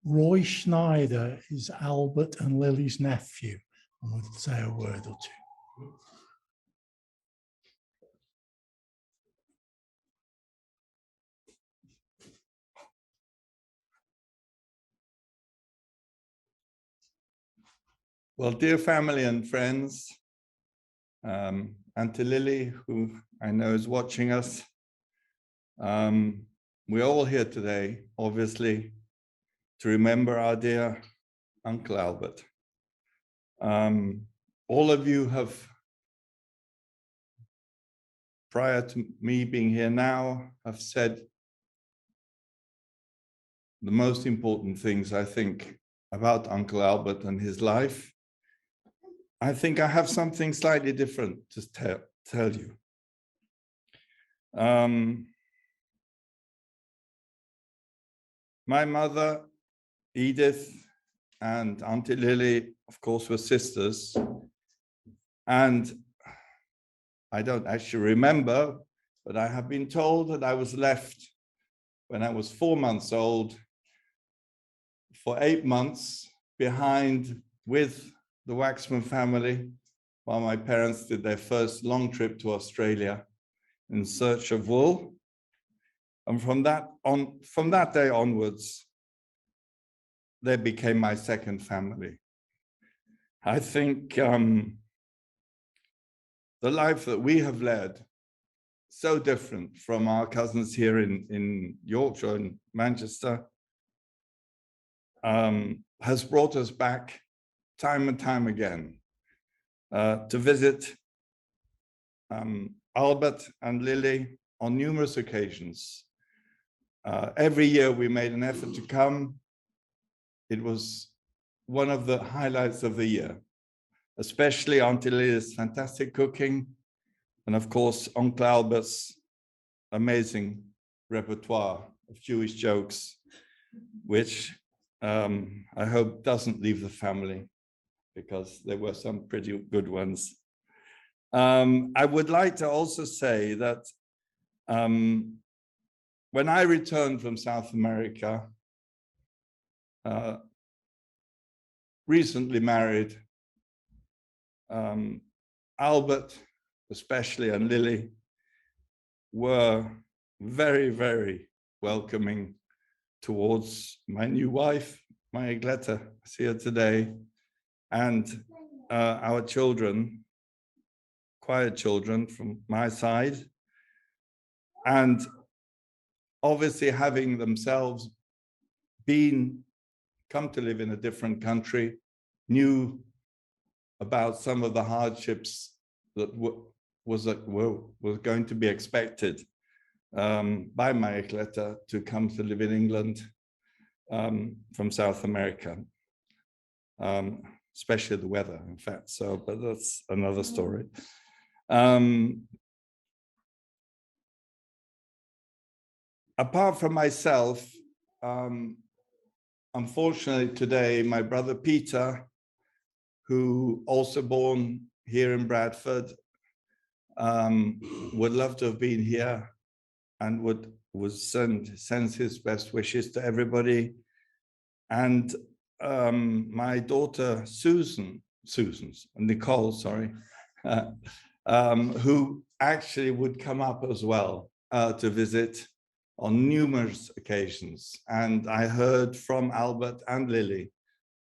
Roy Schneider is Albert and Lily's nephew, and would say a word or two. Well, dear family and friends, and to Lily, who I know is watching us, we're all here today, obviously, to remember our dear Uncle Albert. All of you have prior to me being here now have said the most important things, I think, about Uncle Albert and his life. I think I have something slightly different to tell you. My mother, Edith, and Auntie Lily, of course, were sisters. And I don't actually remember, but I have been told that I was left when I was 4 months old for 8 months behind with the Waxman family while my parents did their first long trip to Australia in search of wool. And from that day onwards, they became my second family. I think the life that we have led, so different from our cousins here in Yorkshire and Manchester, has brought us back time and time again to visit Albert and Lily on numerous occasions. Every year we made an effort to come. It was one of the highlights of the year, especially Auntie Lily's fantastic cooking, and of course, Uncle Albert's amazing repertoire of Jewish jokes, which I hope doesn't leave the family, because there were some pretty good ones. I would like to also say that when I returned from South America, recently married, Albert especially and Lily were very, very welcoming towards my new wife, my Gletta, I see her today, and our children, quiet children from my side, and obviously having themselves come to live in a different country, knew about some of the hardships that were going to be expected by my Gletta to come to live in England from South America, especially the weather, in fact. So, but that's another story. Apart from myself, unfortunately today, my brother Peter, who also born here in Bradford, would love to have been here and sends his best wishes to everybody. And my daughter Nicole, sorry, who actually would come up as well to visit on numerous occasions. And I heard from Albert and Lily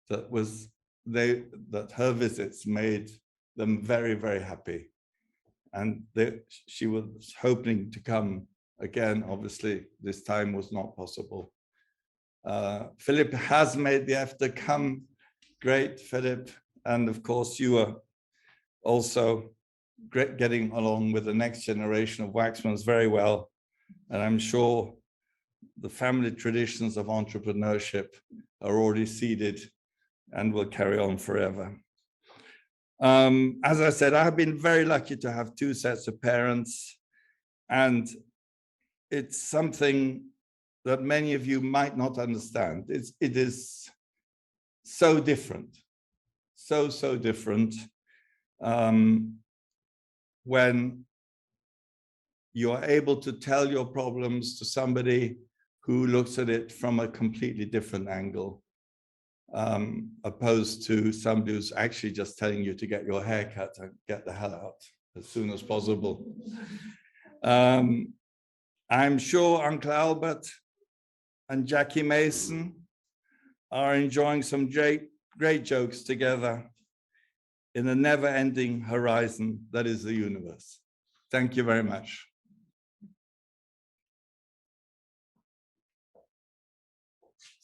that her visits made them very, very happy. And she was hoping to come again. Obviously, this time was not possible. Philip has made the effort to come. Great, Philip. And of course, you are also getting along with the next generation of Waxmans very well. And I'm sure the family traditions of entrepreneurship are already seeded and will carry on forever. As I said, I have been very lucky to have two sets of parents, and it's something that many of you might not understand. It is so different, so different when you are able to tell your problems to somebody who looks at it from a completely different angle, opposed to somebody who's actually just telling you to get your hair cut and get the hell out as soon as possible. I'm sure Uncle Albert and Jackie Mason are enjoying some great jokes together in a never-ending horizon that is the universe. Thank you very much.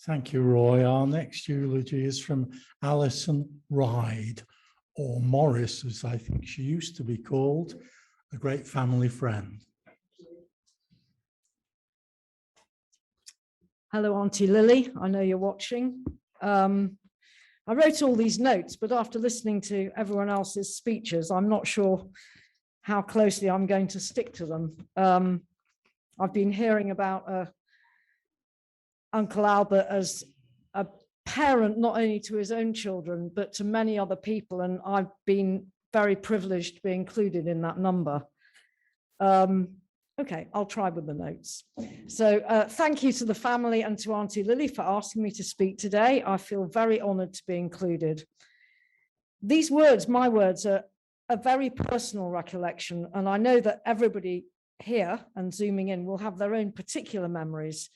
Thank you, Roy. Our next eulogy is from Alison Ryde, or Morris, as I think she used to be called. a great family friend. Hello, Auntie Lily. I know you're watching. I wrote all these notes, but after listening to everyone else's speeches, I'm not sure how closely I'm going to stick to them. I've been hearing about Uncle Albert as a parent, not only to his own children, but to many other people. And I've been very privileged to be included in that number. Okay, I'll try with the notes. So thank you to the family and to Auntie Lily for asking me to speak today. I feel very honored to be included. These words, my words, are a very personal recollection, and I know that everybody here and zooming in will have their own particular memories.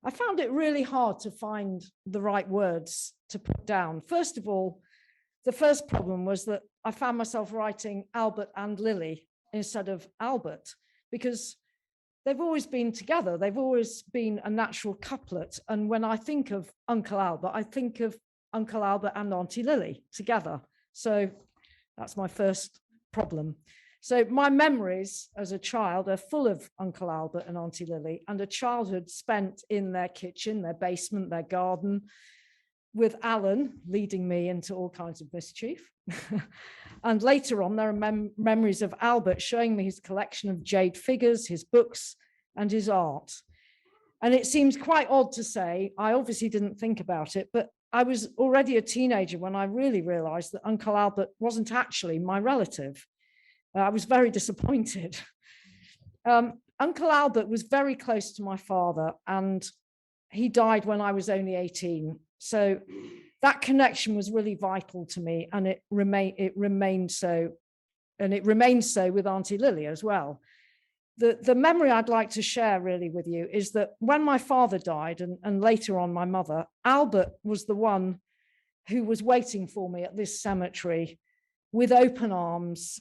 I found it really hard to find the right words to put down. First of all, the first problem was that I found myself writing Albert and Lily instead of Albert, because they've always been together. They've always been a natural couplet. And when I think of Uncle Albert, I think of Uncle Albert and Auntie Lily together. So that's my first problem. So my memories as a child are full of Uncle Albert and Auntie Lily, and a childhood spent in their kitchen, their basement, their garden, with Alan leading me into all kinds of mischief. And later on, there are memories of Albert showing me his collection of jade figures, his books, and his art. And it seems quite odd to say, I obviously didn't think about it, but I was already a teenager when I really realized that Uncle Albert wasn't actually my relative. I was very disappointed. Uncle Albert was very close to my father, and he died when I was only 18. So that connection was really vital to me, and it remained so, and it remains so with Auntie Lily as well. The memory I'd like to share really with you is that when my father died, and later on my mother, Albert was the one who was waiting for me at this cemetery with open arms.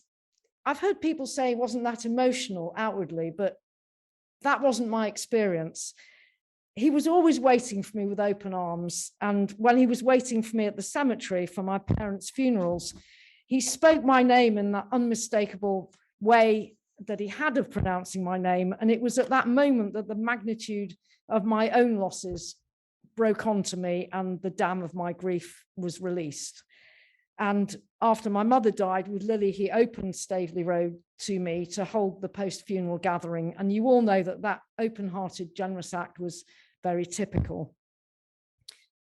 I've heard people say it wasn't that emotional outwardly, but that wasn't my experience. He was always waiting for me with open arms. And when he was waiting for me at the cemetery for my parents' funerals, he spoke my name in that unmistakable way that he had of pronouncing my name. And it was at that moment that the magnitude of my own losses broke onto me and the dam of my grief was released. And after my mother died with Lily, he opened Staveley Road to me to hold the post-funeral gathering. And you all know that that open-hearted, generous act was very typical.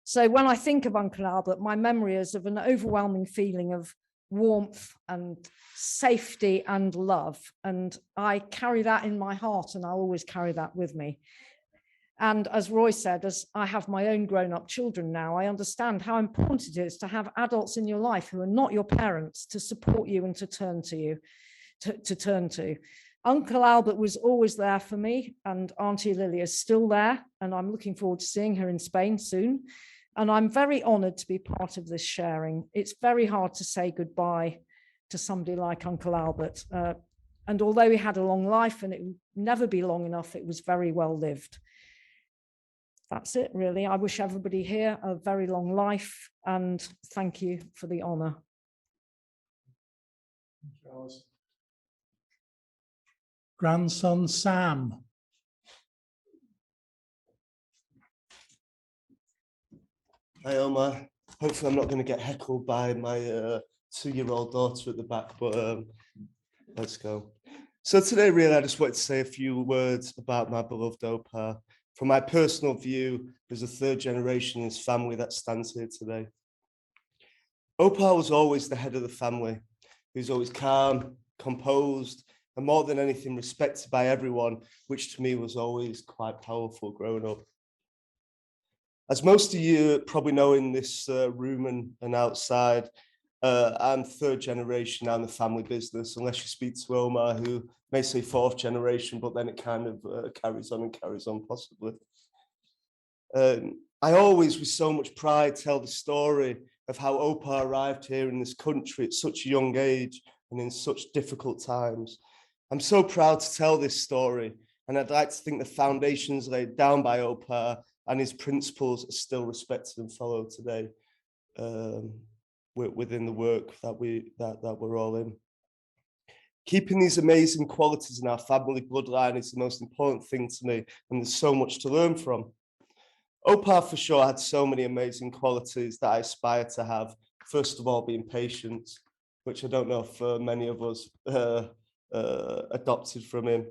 So when I think of Uncle Albert, my memory is of an overwhelming feeling of warmth and safety and love. And I carry that in my heart, and I'll always carry that with me. And as Roy said, as I have my own grown-up children now, I understand how important it is to have adults in your life who are not your parents to support you and to turn to you, to turn to. Uncle Albert was always there for me, and Auntie Lily is still there, and I'm looking forward to seeing her in Spain soon. And I'm very honored to be part of this sharing. It's very hard to say goodbye to somebody like Uncle Albert. And although he had a long life and it would never be long enough, it was very well lived. That's it, really. I wish everybody here a very long life, and thank you for the honor. Grandson Sam. Hi, Omar. Hopefully I'm not going to get heckled by my 2-year-old daughter at the back, but let's go. So today, really, I just wanted to say a few words about my beloved Opa. From my personal view, there's a third generation in his family that stands here today. Opa was always the head of the family. He was always calm, composed, and more than anything, respected by everyone, which to me was always quite powerful growing up. As most of you probably know in this room and outside, I'm third generation now in the family business, unless you speak to Omar, who may say fourth generation, but then it kind of carries on possibly. I always, with so much pride, tell the story of how Opa arrived here in this country at such a young age and in such difficult times. I'm so proud to tell this story, and I'd like to think the foundations laid down by Opa and his principles are still respected and followed today within the work that we're all in. Keeping these amazing qualities in our family bloodline is the most important thing to me, and there's so much to learn from. Opa for sure had so many amazing qualities that I aspire to have. First of all, being patient, which I don't know if many of us adopted from him.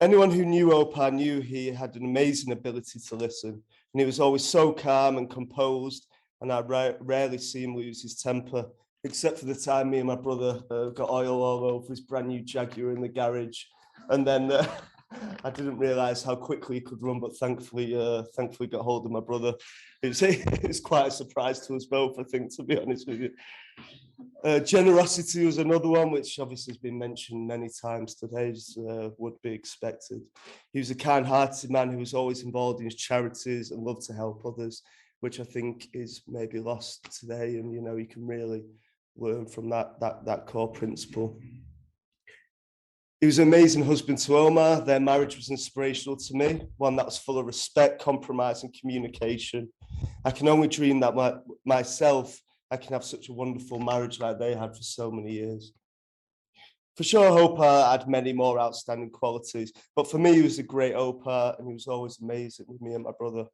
Anyone who knew Opa knew he had an amazing ability to listen, and he was always so calm and composed, and I rarely see him lose his temper, except for the time me and my brother got oil all over his brand new Jaguar in the garage. And then I didn't realize how quickly he could run, but thankfully got hold of my brother. It's quite a surprise to us both, I think, to be honest with you. Generosity was another one, which obviously has been mentioned many times today, as would be expected. He was a kind-hearted man who was always involved in his charities and loved to help others, which I think is maybe lost today. And, you know, you can really learn from that core principle. He was an amazing husband to Omar. Their marriage was inspirational to me, one that was full of respect, compromise, and communication. I can only dream that myself, I can have such a wonderful marriage like they had for so many years. For sure, Opa had many more outstanding qualities, but for me, he was a great Opa, and he was always amazing with me and my brother.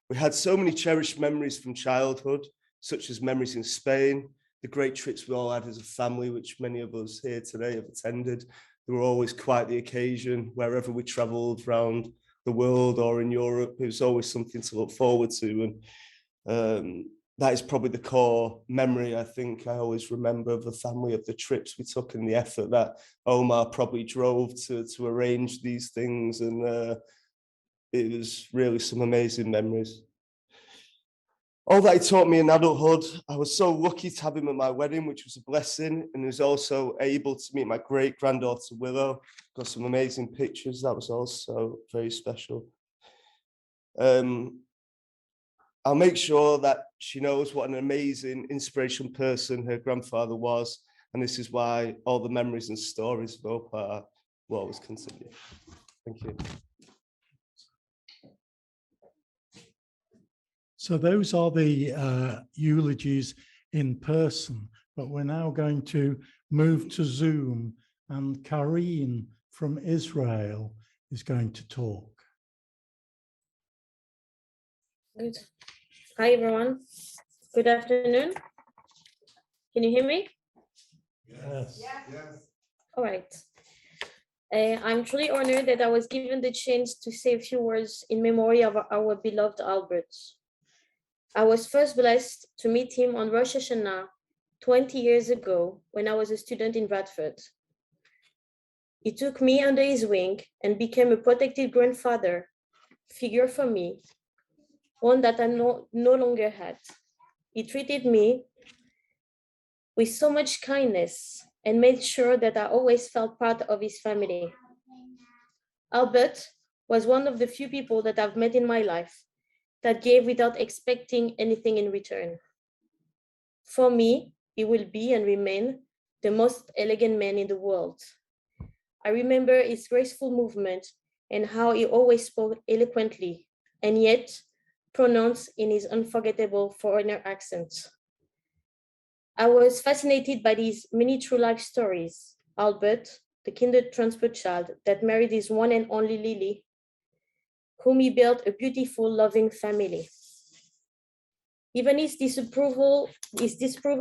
We had so many cherished memories from childhood, such as memories in Spain, the great trips we all had as a family, which many of us here today have attended. They were always quite the occasion. Wherever we travelled around the world or in Europe, it was always something to look forward to. And that is probably the core memory I think I always remember of the family, of the trips we took and the effort that Omar probably drove to arrange these things. And it was really some amazing memories. All that he taught me in adulthood, I was so lucky to have him at my wedding, which was a blessing, and he was also able to meet my great-granddaughter, Willow. Got some amazing pictures. That was also very special. I'll make sure that she knows what an amazing, inspirational person her grandfather was, and this is why all the memories and stories of Opa will always continue. Thank you. So those are the eulogies in person, but we're now going to move to Zoom, and Karine from Israel is going to talk. Good. Hi, everyone. Good afternoon. Can you hear me? Yes. Yes. All right. I'm truly honored that I was given the chance to say a few words in memory of our beloved Albert. I was first blessed to meet him on Rosh Hashanah 20 years ago when I was a student in Bradford. He took me under his wing and became a protective grandfather figure for me, one that I no longer had. He treated me with so much kindness and made sure that I always felt part of his family. Albert was one of the few people that I've met in my life that gave without expecting anything in return. For me, he will be and remain the most elegant man in the world. I remember his graceful movement and how he always spoke eloquently and yet pronounced in his unforgettable foreigner accent. I was fascinated by these many true life stories. Albert, the kinder-transfer child that married his one and only Lily, whom he built a beautiful, loving family. Even his disapproval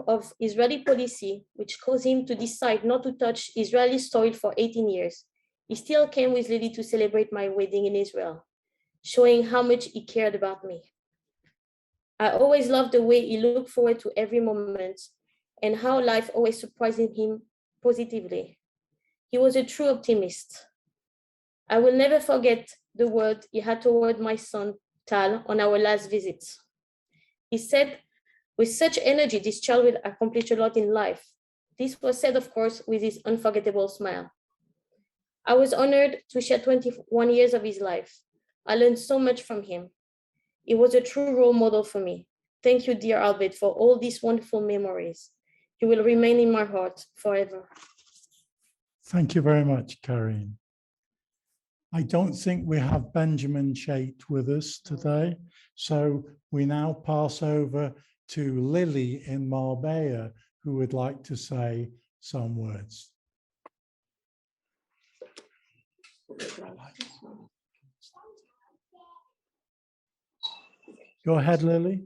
of Israeli policy, which caused him to decide not to touch Israeli soil for 18 years, he still came with Lily to celebrate my wedding in Israel, showing how much he cared about me. I always loved the way he looked forward to every moment and how life always surprised him positively. He was a true optimist. I will never forget the word he had toward my son, Tal, on our last visit. He said, with such energy, this child will accomplish a lot in life. This was said, of course, with his unforgettable smile. I was honored to share 21 years of his life. I learned so much from him. He was a true role model for me. Thank you, dear Albert, for all these wonderful memories. You will remain in my heart forever. Thank you very much, Karine. I don't think we have Benjamin Chait with us today, so we now pass over to Lily in Marbella, who would like to say some words. Go ahead, Lily.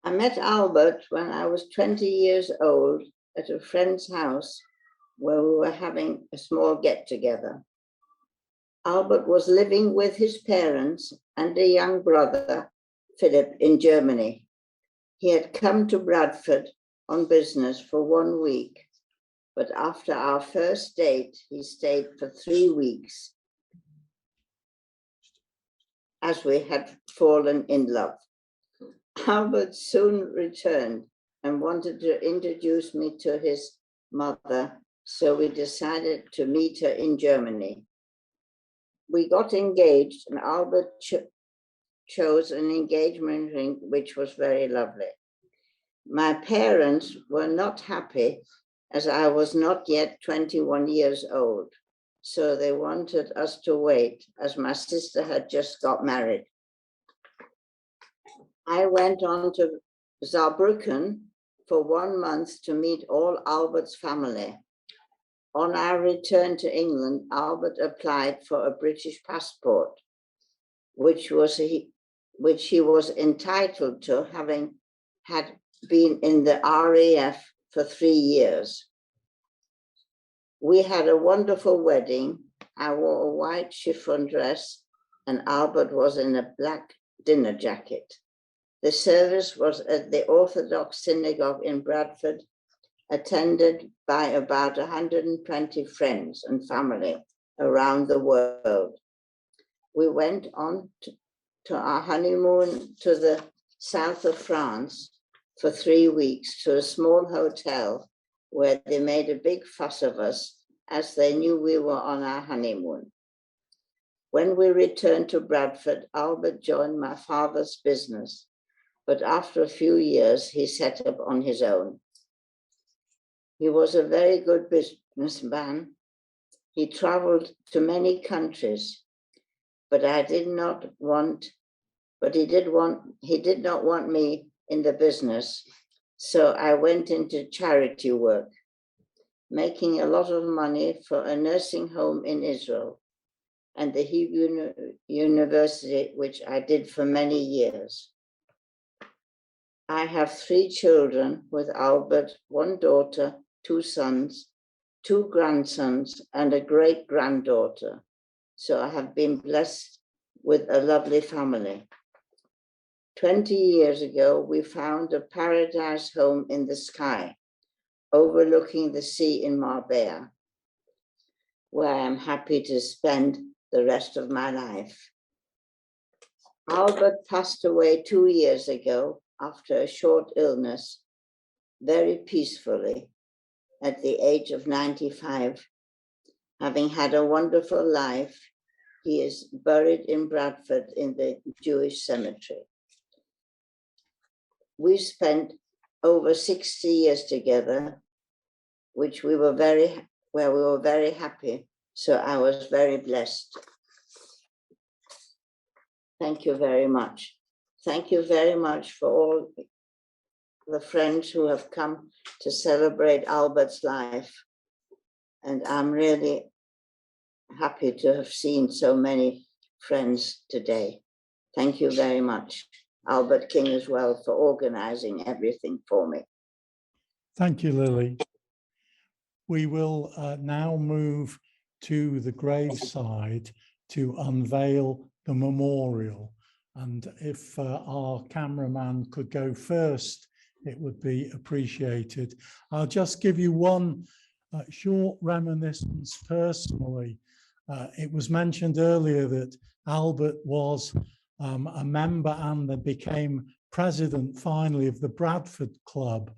I met Albert when I was 20 years old at a friend's house where we were having a small get-together. Albert was living with his parents and a young brother, Philip, in Germany. He had come to Bradford on business for 1 week, but after our first date, he stayed for 3 weeks as we had fallen in love. Albert soon returned and wanted to introduce me to his mother, so we decided to meet her in Germany. We got engaged and Albert chose an engagement ring, which was very lovely. My parents were not happy as I was not yet 21 years old, so they wanted us to wait as my sister had just got married. I went on to Saarbrücken for 1 month to meet all Albert's family. On our return to England, Albert applied for a British passport, which he was entitled to, having had been in the RAF for 3 years. We had a wonderful wedding. I wore a white chiffon dress and Albert was in a black dinner jacket. The service was at the Orthodox synagogue in Bradford, attended by about 120 friends and family around the world. We went on to our honeymoon to the south of France for 3 weeks to a small hotel where they made a big fuss of us as they knew we were on our honeymoon. When we returned to Bradford, Albert joined my father's business, but after a few years, he set up on his own. He was a very good businessman. He traveled to many countries, but he did not want me in the business. So I went into charity work, making a lot of money for a nursing home in Israel and the Hebrew University, which I did for many years. I have 3 children with Albert, 1 daughter, 2 sons, 2 grandsons, and a great-granddaughter. So I have been blessed with a lovely family. 20 years ago, we found a paradise home in the sky, overlooking the sea in Marbella, where I am happy to spend the rest of my life. Albert passed away 2 years ago after a short illness, very peacefully, at the age of 95. Having had a wonderful life, he is buried in Bradford in the Jewish cemetery. We spent over 60 years together, where we were very happy. So I was very blessed. Thank you very much. Thank you very much for all the friends who have come to celebrate Albert's life. And I'm really happy to have seen so many friends today. Thank you very much. Albert King as well for organizing everything for me. Thank you, Lily. We will now move to the graveside to unveil the memorial. And if our cameraman could go first, it would be appreciated. I'll just give you one short reminiscence personally. It was mentioned earlier that Albert was a member and became president finally of the Bradford Club,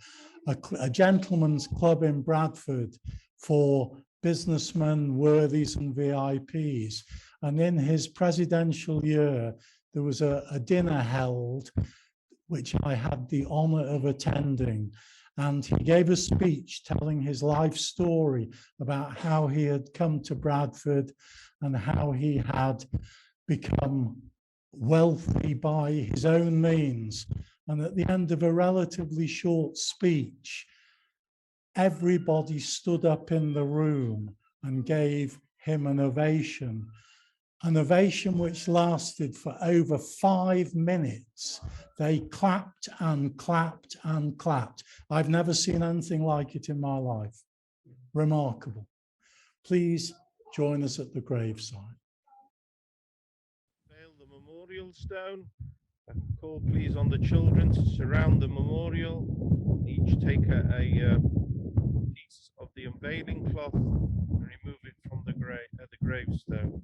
a gentleman's club in Bradford for businessmen, worthies and VIPs. And in his presidential year, there was a dinner held, which I had the honor of attending. And he gave a speech telling his life story about how he had come to Bradford and how he had become wealthy by his own means. And at the end of a relatively short speech, everybody stood up in the room and gave him an ovation which lasted for over 5 minutes. They clapped and clapped and clapped. I've never seen anything like it in my life. Remarkable. Please join us at the graveside. The memorial stone. Call please on the children to surround the memorial. Each take a piece of the unveiling cloth and remove it from the gravestone.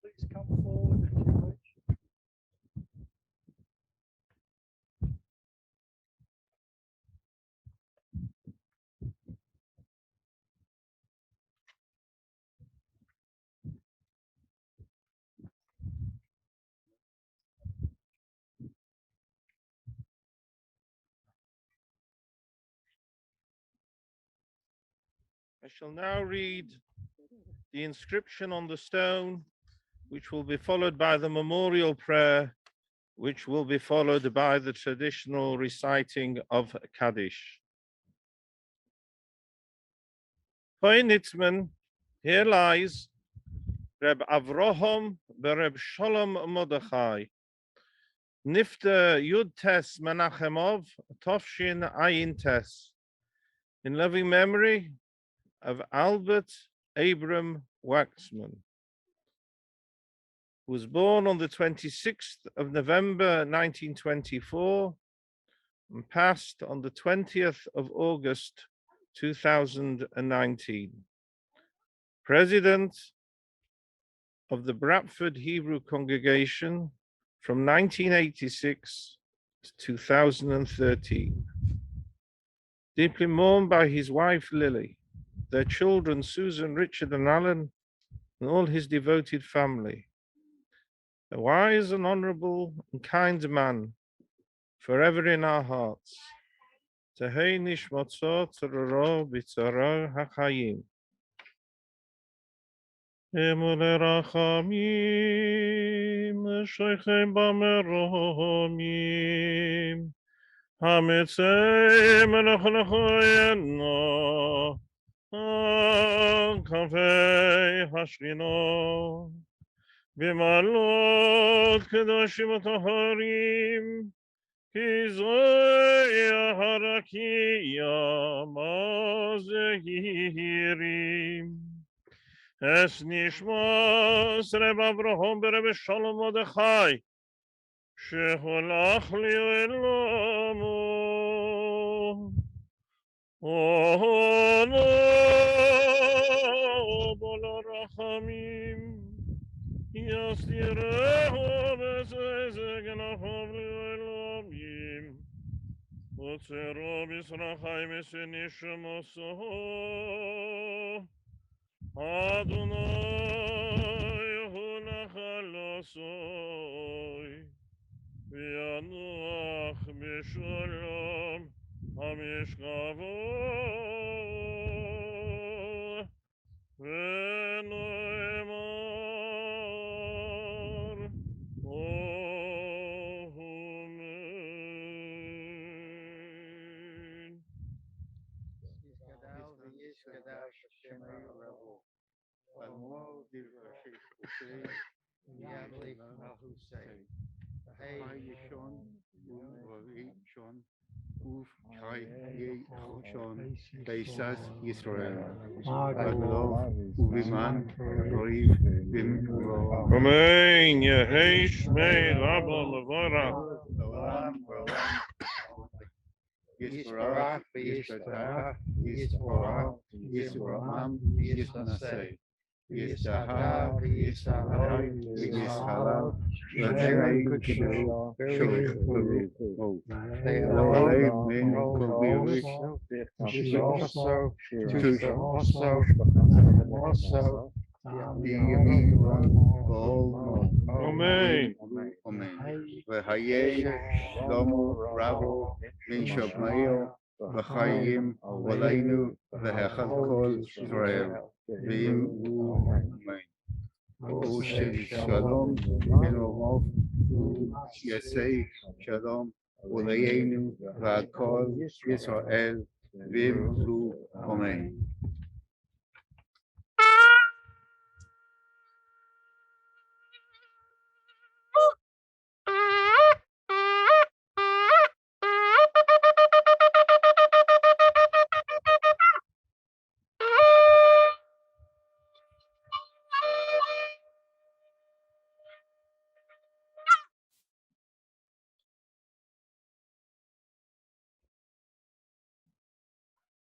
Please come forward if you wish. I shall now read the inscription on the stone, which will be followed by the memorial prayer, which will be followed by the traditional reciting of Kaddish. Hoy Nitzman, here lies Reb Avraham bereb Shalom Mordechai, Nifter Yud Tes Menachemov, Tovshin Ayin Tes, in loving memory of Albert Abram Waxman, who was born on the 26th of November 1924 and passed on the 20th of August 2019. President of the Bradford Hebrew Congregation from 1986 to 2013. Deeply mourned by his wife Lily, their children Susan, Richard and Alan, and all his devoted family. A wise and honorable and kind man, forever in our hearts. Tehei nishmatzo tzororo b'tzoro hachayim. Emule rachamim, shoichem b'meromim, hamitzei melech lechoyeno, kavei hashchino, b'malot kedoshim u'taharim, ki zoi harakiya mazehirim. Es nishmas Reb Avraham bereb Shalom Mordechai, sheholach li elamo. Ono bol rachamim, yasirehu bezezeg nachov li elamim, otzero bisrachai mesenishmoso. Adonai hu nachalosoi, v'yanuach b'shalom hamishkavo, v'noemar Amen. Beisas Yisrael, Adlov Uviman Roiv Bim Amen. Yehei Shmei Rabba Levorach. Yisparach, Yisparach, Yisparach, Yisparach, Yisnasei, Yisahar, Yisahar, Yishalal, Yishalal, Amen. Amen. V'hayei Shlomo Ravo Min Shomeo בחיים עולנו והחל כל ישראל, ויאמרו אמן. או ששלום ונאמר יעשה שלום עולנו ועל כל ישראל, ויאמרו אמן.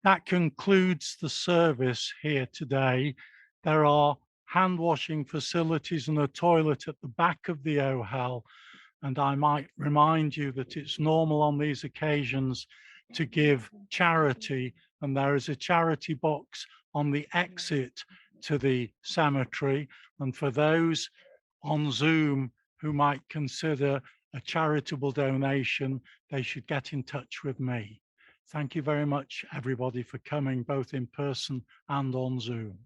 That concludes the service here today. There are hand washing facilities and a toilet at the back of the OHEL. And I might remind you that it's normal on these occasions to give charity, and there is a charity box on the exit to the cemetery. And for those on Zoom who might consider a charitable donation, they should get in touch with me. Thank you very much, everybody, for coming, both in person and on Zoom.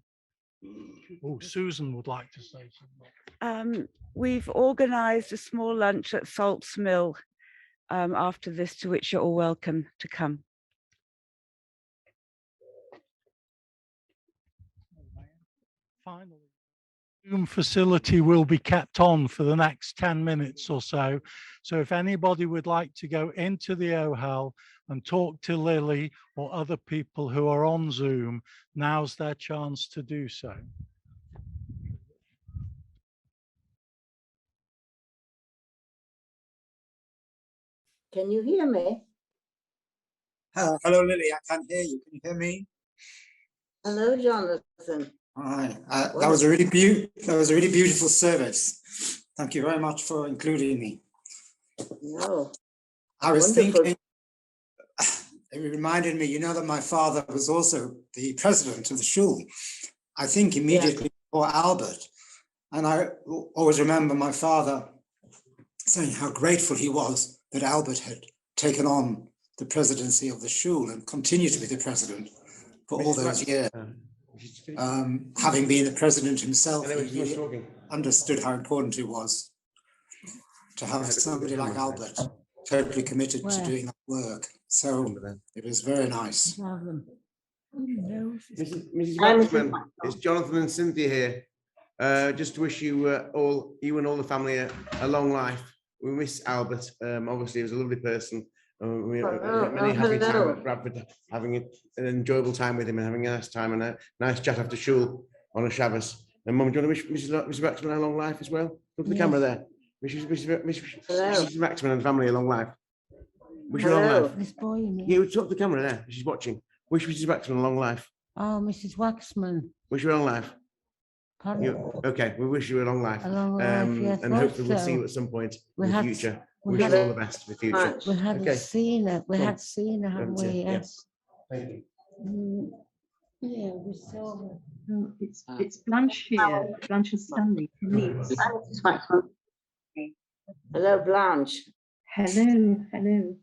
Oh, Susan would like to say something. We've organised a small lunch at Salts Mill after this, to which you're all welcome to come. Finally, Zoom facility will be kept on for the next 10 minutes or so. So if anybody would like to go into the OHEL and talk to Lily or other people who are on Zoom, now's their chance to do so. Can you hear me? Hello, Lily. I can't hear you. Can you hear me? Hello, Jonathan. Hi. That was a really beautiful service. Thank you very much for including me. No. I was Wonderful. thinking, it reminded me, you know, that my father was also the president of the shul, I think immediately before Albert. And I always remember my father saying how grateful he was that Albert had taken on the presidency of the shul and continued to be the president for all those years. Having been the president himself, he really understood how important it was to have somebody like Albert totally committed to doing that work. So it was very nice. Mrs. Waxman, it's Jonathan and Cynthia here. Just to wish you you and all the family a long life. We miss Albert. Obviously, he was a lovely person. We had many happy time at Bradford, having an enjoyable time with him and having a nice time and a nice chat after shul on a Shabbos. And Mum, do you want to wish Mrs. Waxman a long life as well? Look at the camera there. Wish Mrs. Waxman and the family a long life. Wish her a long life. This boy, you mean? Yeah, we talk to the camera there. She's watching. Wish Mrs. Waxman a long life. Oh, Mrs. Waxman. Wish her a long life. Okay, we wish you a long life. A long life, yes. And hopefully we'll see you at some point in the future. Wish you all the best for the future. We hadn't seen her. We had seen her, haven't we? Yeah. Yes. Thank you. Yeah, we saw her. It's Blanche here. Blanche and Stanley. Please. Hello, Blanche. Hello. Hello.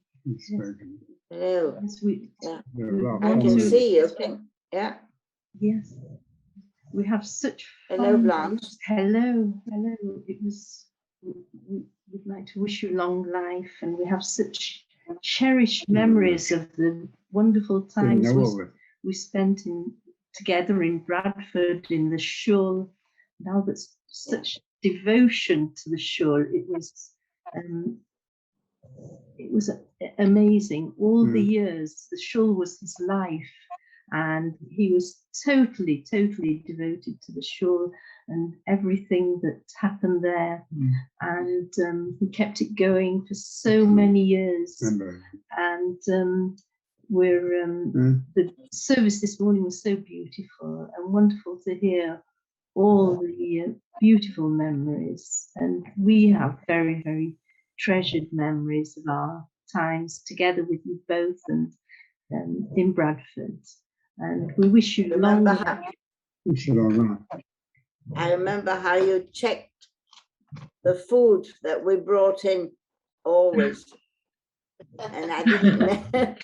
Hello. Yes, I can see you. Yeah. Yes. We have such fun. Hello, Blanche. Hello. It was. We'd like to wish you long life, and we have such cherished memories of the wonderful times we spent together in Bradford in the shul. And Albert's such devotion to the shul. It was amazing. All the years, the shul was his life, and he was totally devoted to the shul and everything that happened there. And he kept it going for so many years. And the service this morning was so beautiful and wonderful to hear all the beautiful memories. And we have very, very treasured memories of our times together with you both and in Bradford. And we wish you long life. I remember how you checked the food that we brought in always. And I didn't know.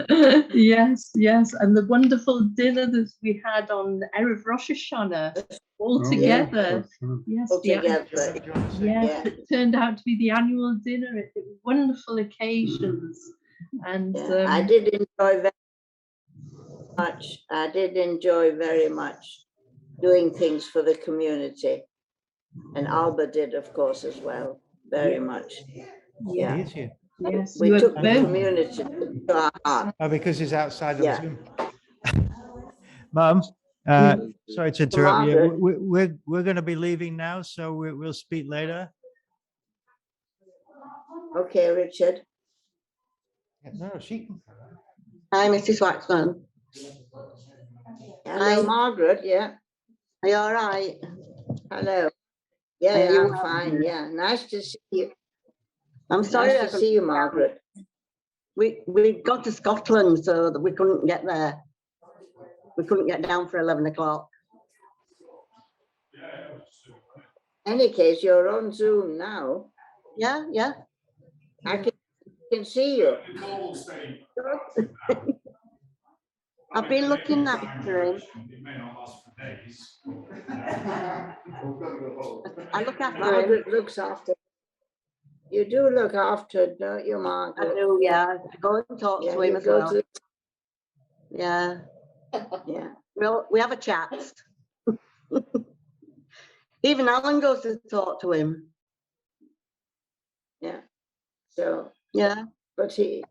Yes, yes, and the wonderful dinner that we had on Erev Rosh Hashanah all Oh, together. yeah. Yes, All the together. yes, it turned out to be the annual dinner. It was wonderful occasions, and Yeah, I did enjoy very much. I did enjoy very much doing things for the community. And Albert did, of course, as well, very much. Yeah. He is here. yes, We you took were the both. community to our heart. Oh, because he's outside on Yeah. Zoom. Mum, sorry to interrupt you. Margaret. We're going to be leaving now, so we'll speak later. Okay, Richard. No, she. Hi, Mrs. Waxman. Hello, Hi. Margaret. Yeah. Are you all right? Hello. Yeah, Are you I'm well? fine. Yeah. Nice to see you. I'm sorry. Nice I to couldn't see you, come down. Margaret. We got to Scotland, so that we couldn't get there. We couldn't get down for 11 o'clock. Any case, you're on Zoom now. Yeah, yeah. I can see you. I've been looking after him. I look after him. Margaret looks after. You do look after, don't you, Margaret? I do, yeah. I go and talk Yeah, to him you as go well. to- Yeah. Yeah. Well, we have a chat. Even Alan goes to talk to him. Yeah. So. Yeah. But he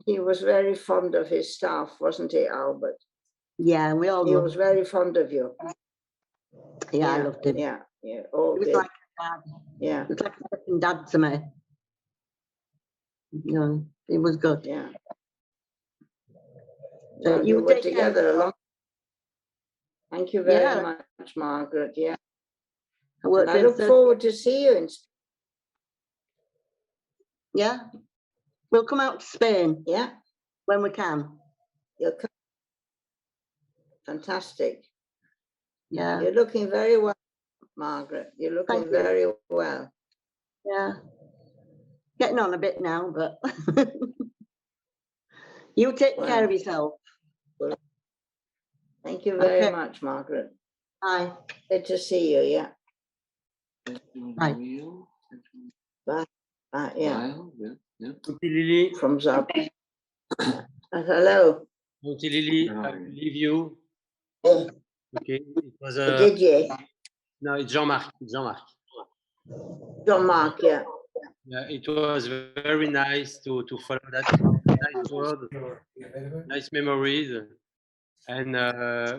was very fond of his staff, wasn't he, Albert? Yeah, we all He loved was very fond of you. Yeah, I loved him. Yeah, yeah. Oh, He was like a dad. Yeah. He was like a second dad to me. You know, he was good. Yeah. So Well, you were take care. together a long. Thank you very Yeah. much, Margaret. Yeah. I worked And I in look forward to see you in. Yeah. We'll come out to Spain. Yeah. When we can. You'll come. Fantastic. Yeah. You're looking very well, Margaret. You're looking Thank you. very well. Yeah. Getting on a bit now, but you take care Well. of yourself. Thank you very Okay. much, Margaret. Bye. Good to see you. Yeah. Bye. Bye. Bye. Yeah. Auntie Lily, From Zab. Hello. Auntie Lily, I believe you. Oh, Okay, it was did you? no, it's Jean-Marc. Jean-Marc. Jean-Marc, yeah. Yeah, it was very nice to follow that nice word, nice memories, and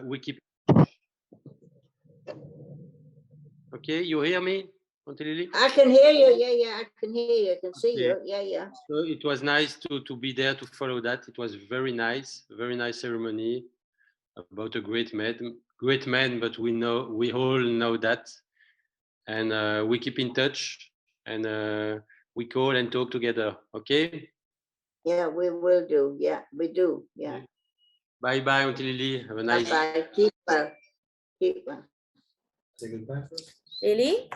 we keep. Okay, you hear me, Auntie Lily? I can hear you. Yeah, yeah. I can hear you. I can see Okay. you. Yeah, yeah. So it was nice to be there to follow that. It was very nice ceremony about a great man. But we all know that, and we keep in touch, and we call and talk together. Okay. Yeah, we will do. Yeah, we do. Yeah. Bye bye, Auntie Lily. Have a nice. Bye. Keep well. Keep well. Say goodbye first. Lily?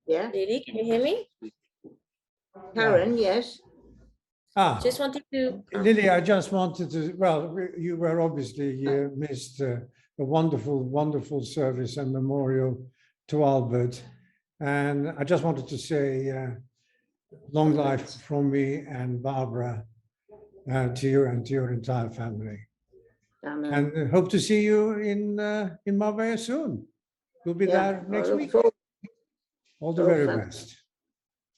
Yeah. Lily, can you hear me? Karen, yes. Just wanted to. Lily, I just wanted to, well, you were obviously missed a wonderful, wonderful service and memorial to Albert. And I just wanted to say long life from me and Barbara to you and to your entire family. And hope to see you in Marbella soon. We'll be there next week. All the very best.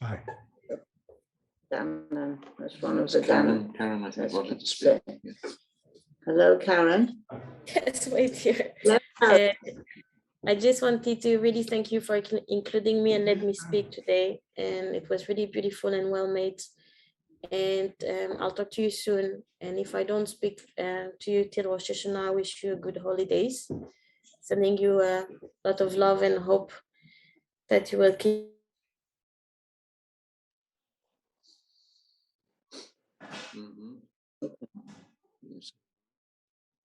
Bye. That's one of the Karen, I think wanted to speak. Hello, Karen. Yes, wait here. I just wanted to really thank you for including me and let me speak today. And it was really beautiful and well made. And I'll talk to you soon. And if I don't speak to you till Rosh Hashanah, I wish you good holidays. Sending you a lot of love and hope that you will keep.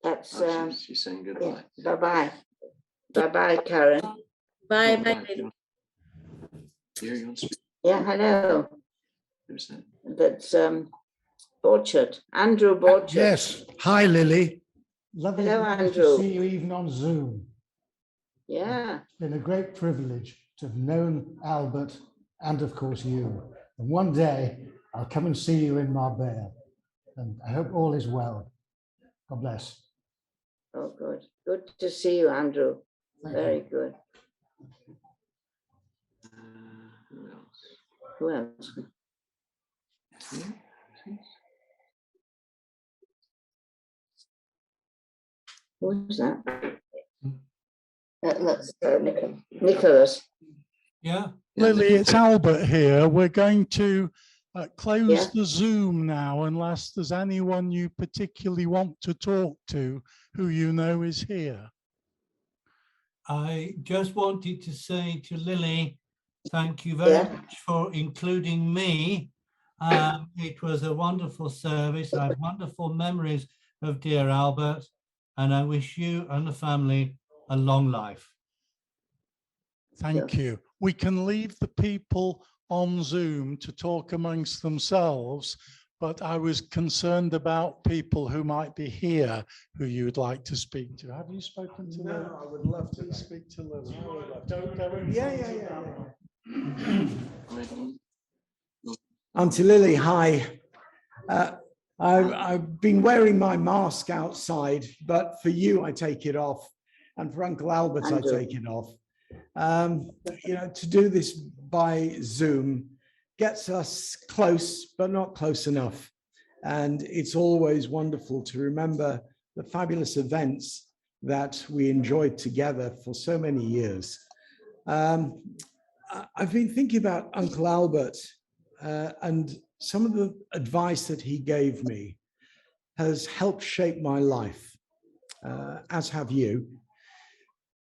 That's she's saying goodbye. Yeah. Bye-bye. Bye-bye, Karen. Bye. Here, you want to speak? Yeah, hello. Who's that? That's Borchard, Andrew Borchard. Yes. Hi, Lily. Lovely Hello, to Andrew. see you even on Zoom. Yeah. It's been a great privilege to have known Albert and, of course, you. And one day I'll come and see you in Marbella. And I hope all is well. God bless. Oh, good. Good to see you, Andrew. Very good. Who else? Who's that? That's Nicholas. Yeah. Lily, it's Albert here. We're going to close the Zoom now, unless there's anyone you particularly want to talk to who you know is here. I just wanted to say to Lily, thank you very much for including me. It was a wonderful service. I have wonderful memories of dear Albert, and I wish you and the family a long life. Thank you. We can leave the people on Zoom to talk amongst themselves, but I was concerned about people who might be here who you would like to speak to. Have you spoken to Lily? No, I would love to speak to Lily. Don't go in. Yeah. Auntie Lily, hi. I've been wearing my mask outside, but for you, I take it off. And for Uncle Albert, I take it off. You know, to do this by Zoom gets us close, but not close enough. And it's always wonderful to remember the fabulous events that we enjoyed together for so many years. I've been thinking about Uncle Albert and some of the advice that he gave me has helped shape my life, as have you.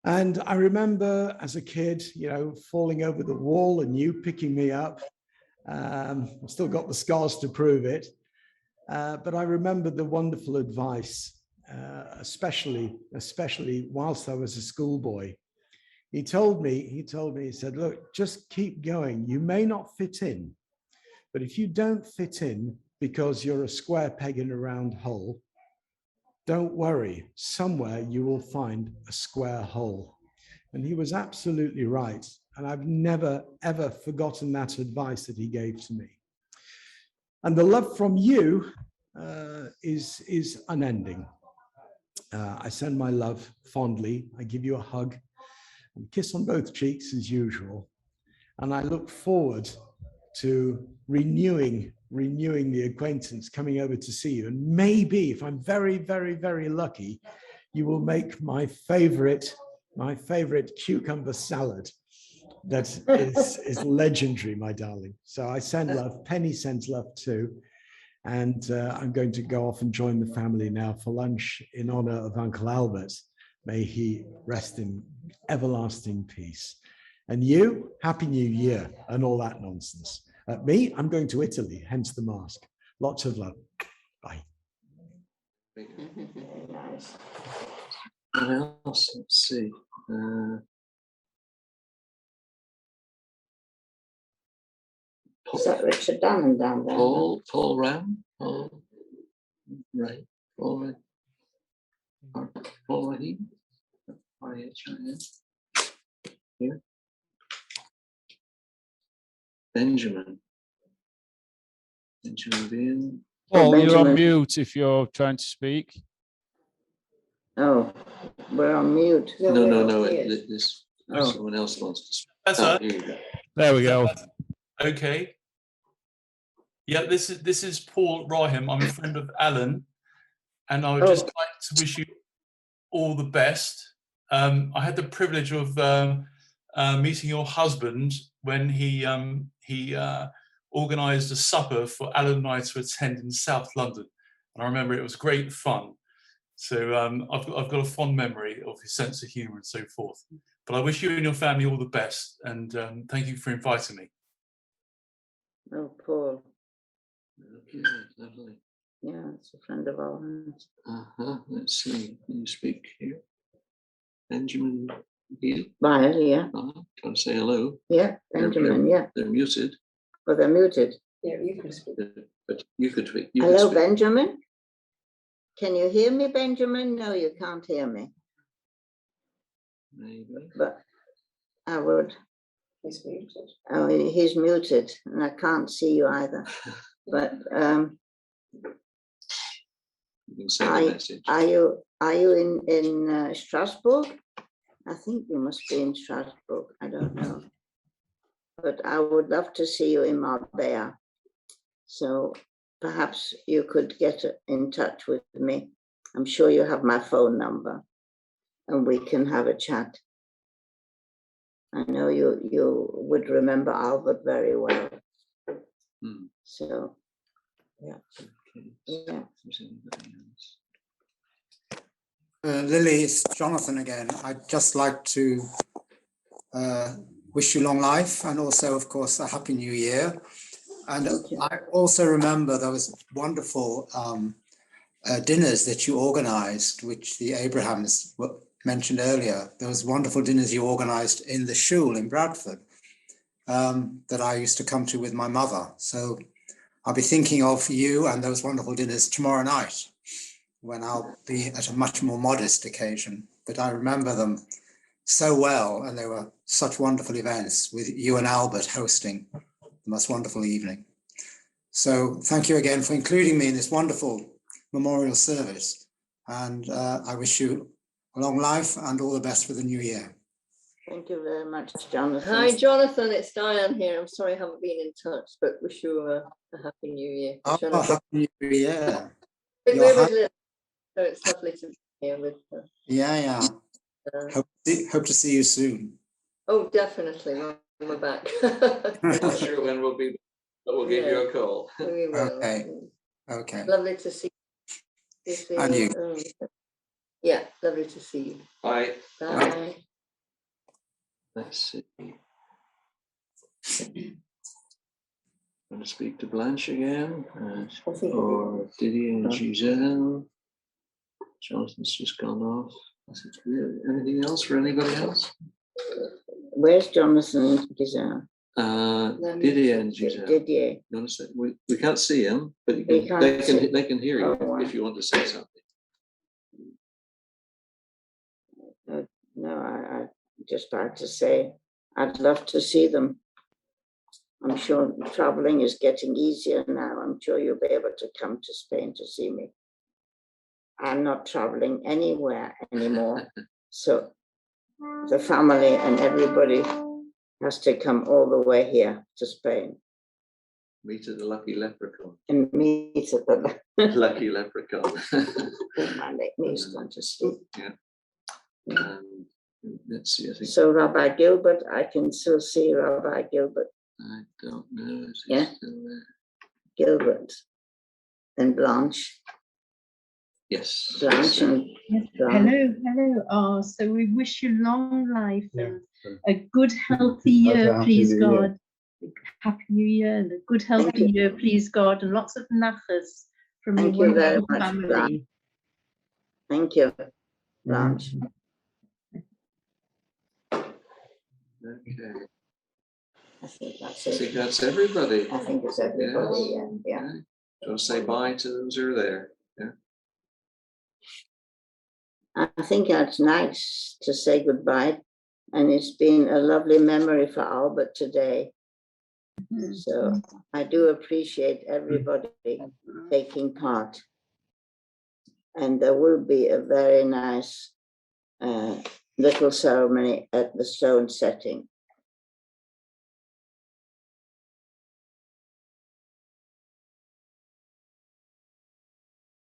And I remember as a kid, you know, falling over the wall and you picking me up. I've still got the scars to prove it. But I remember the wonderful advice, especially whilst I was a schoolboy. He told me, he said, look, just keep going. You may not fit in, but if you don't fit in because you're a square peg in a round hole, don't worry, somewhere you will find a square hole. And he was absolutely right. And I've never, ever forgotten that advice that he gave to me. And the love from you is unending. I send my love fondly. I give you a hug and kiss on both cheeks as usual. And I look forward to renewing the acquaintance, coming over to see you. And maybe, if I'm very, very, very lucky, you will make my favorite cucumber salad. That is legendary, my darling. So I send love. Penny sends love too. And I'm going to go off and join the family now for lunch in honor of Uncle Albert. May he rest in everlasting peace. And you, Happy New Year and all that nonsense. Me, I'm going to Italy, hence the mask. Lots of love. Bye. Nice. What else? Let's see. Is that Richard Dunham down there? Paul Ram? Paul Rahim? R-A-H-I-M. Here. Benjamin Bean. Paul, you're on mute if you're trying to speak. Oh, we're on mute. No. This someone else wants to speak. That's Oh, right. here you go. There we go. Okay. Yeah, this is Paul Rahim. I'm a friend of Alan, and I would just like to wish you all the best. I had the privilege of meeting your husband when he organised a supper for Alan and I to attend in South London, and I remember it was great fun. So I've got a fond memory of his sense of humour and so forth. But I wish you and your family all the best, and thank you for inviting me. Oh, Paul. Okay, lovely. Yeah, it's a friend of ours. Let's see. Can you speak here? Benjamin Beal? Bye, yeah. Trying to say hello. Yeah, Benjamin, yeah. They're muted. Oh, they're muted. Yeah, you can speak. But You could speak. Hello, Benjamin. Can you hear me, Benjamin? No, you can't hear me. Maybe. But I would. He's muted. Oh, he's muted, and I can't see you either. But You can send a message. are you in Strasbourg? I think you must be in Strasbourg. I don't know. But I would love to see you in Marbella. So perhaps you could get in touch with me. I'm sure you have my phone number, and we can have a chat. I know you would remember Albert very well. So, yeah. Yeah. Lily, it's Jonathan again. I'd just like to wish you long life and also, of course, a happy new year. And I also remember those wonderful dinners that you organized, which the Abrahams mentioned earlier. Those wonderful dinners you organized in the shul in Bradford that I used to come to with my mother. So I'll be thinking of you and those wonderful dinners tomorrow night, when I'll be at a much more modest occasion. But I remember them so well, and they were such wonderful events with you and Albert hosting the most wonderful evening. So thank you again for including me in this wonderful memorial service. And I wish you a long life and all the best for the new year. Thank you very much, Jonathan. Hi, Jonathan. It's Diane here. I'm sorry I haven't been in touch, but wish you a happy new year. Oh, happy new year. We're with Liz, so it's lovely to be here with her. Yeah. Hope to see you soon. Oh, definitely. When we're back. Not sure when we'll be, but we'll give you a call. We will. Okay. Lovely to see you. And you. Yeah, lovely to see you. Bye. Bye. Let's see. I'm going to speak to Blanche again, or Didier and Giselle. Jonathan's just gone off. Anything else for anybody else? Where's Jonathan and Giselle? Didier and Giselle. Didier. We can't see him, but they can hear you if you want to say something. No, I just about to say I'd love to see them. I'm sure traveling is getting easier now. I'm sure you'll be able to come to Spain to see me. I'm not traveling anywhere anymore. So the family and everybody has to come all the way here to Spain. Meet at the Lucky Leprechaun. And meet at the Lucky Leprechaun. My knee's going to sleep. Yeah. Let's see, I think. So Rabbi Gilbert, I can still see Rabbi Gilbert. I don't know. Yeah. Gilbert and Blanche. Yes. Blanche and Hello. So we wish you long life and a good, healthy year, please God. Happy New Year and a good, healthy year, please God, and lots of nachas from Thank your you very wonderful much, family. Blanche. Thank you, Blanche. Okay. I think that's I it. think that's everybody. I think it's everybody, Yes. yeah. Okay. So I'll say bye to those who are there. Yeah. I think that's nice to say goodbye. And it's been a lovely memory for Albert today. So I do appreciate everybody taking part. And there will be a very nice little ceremony at the stone setting.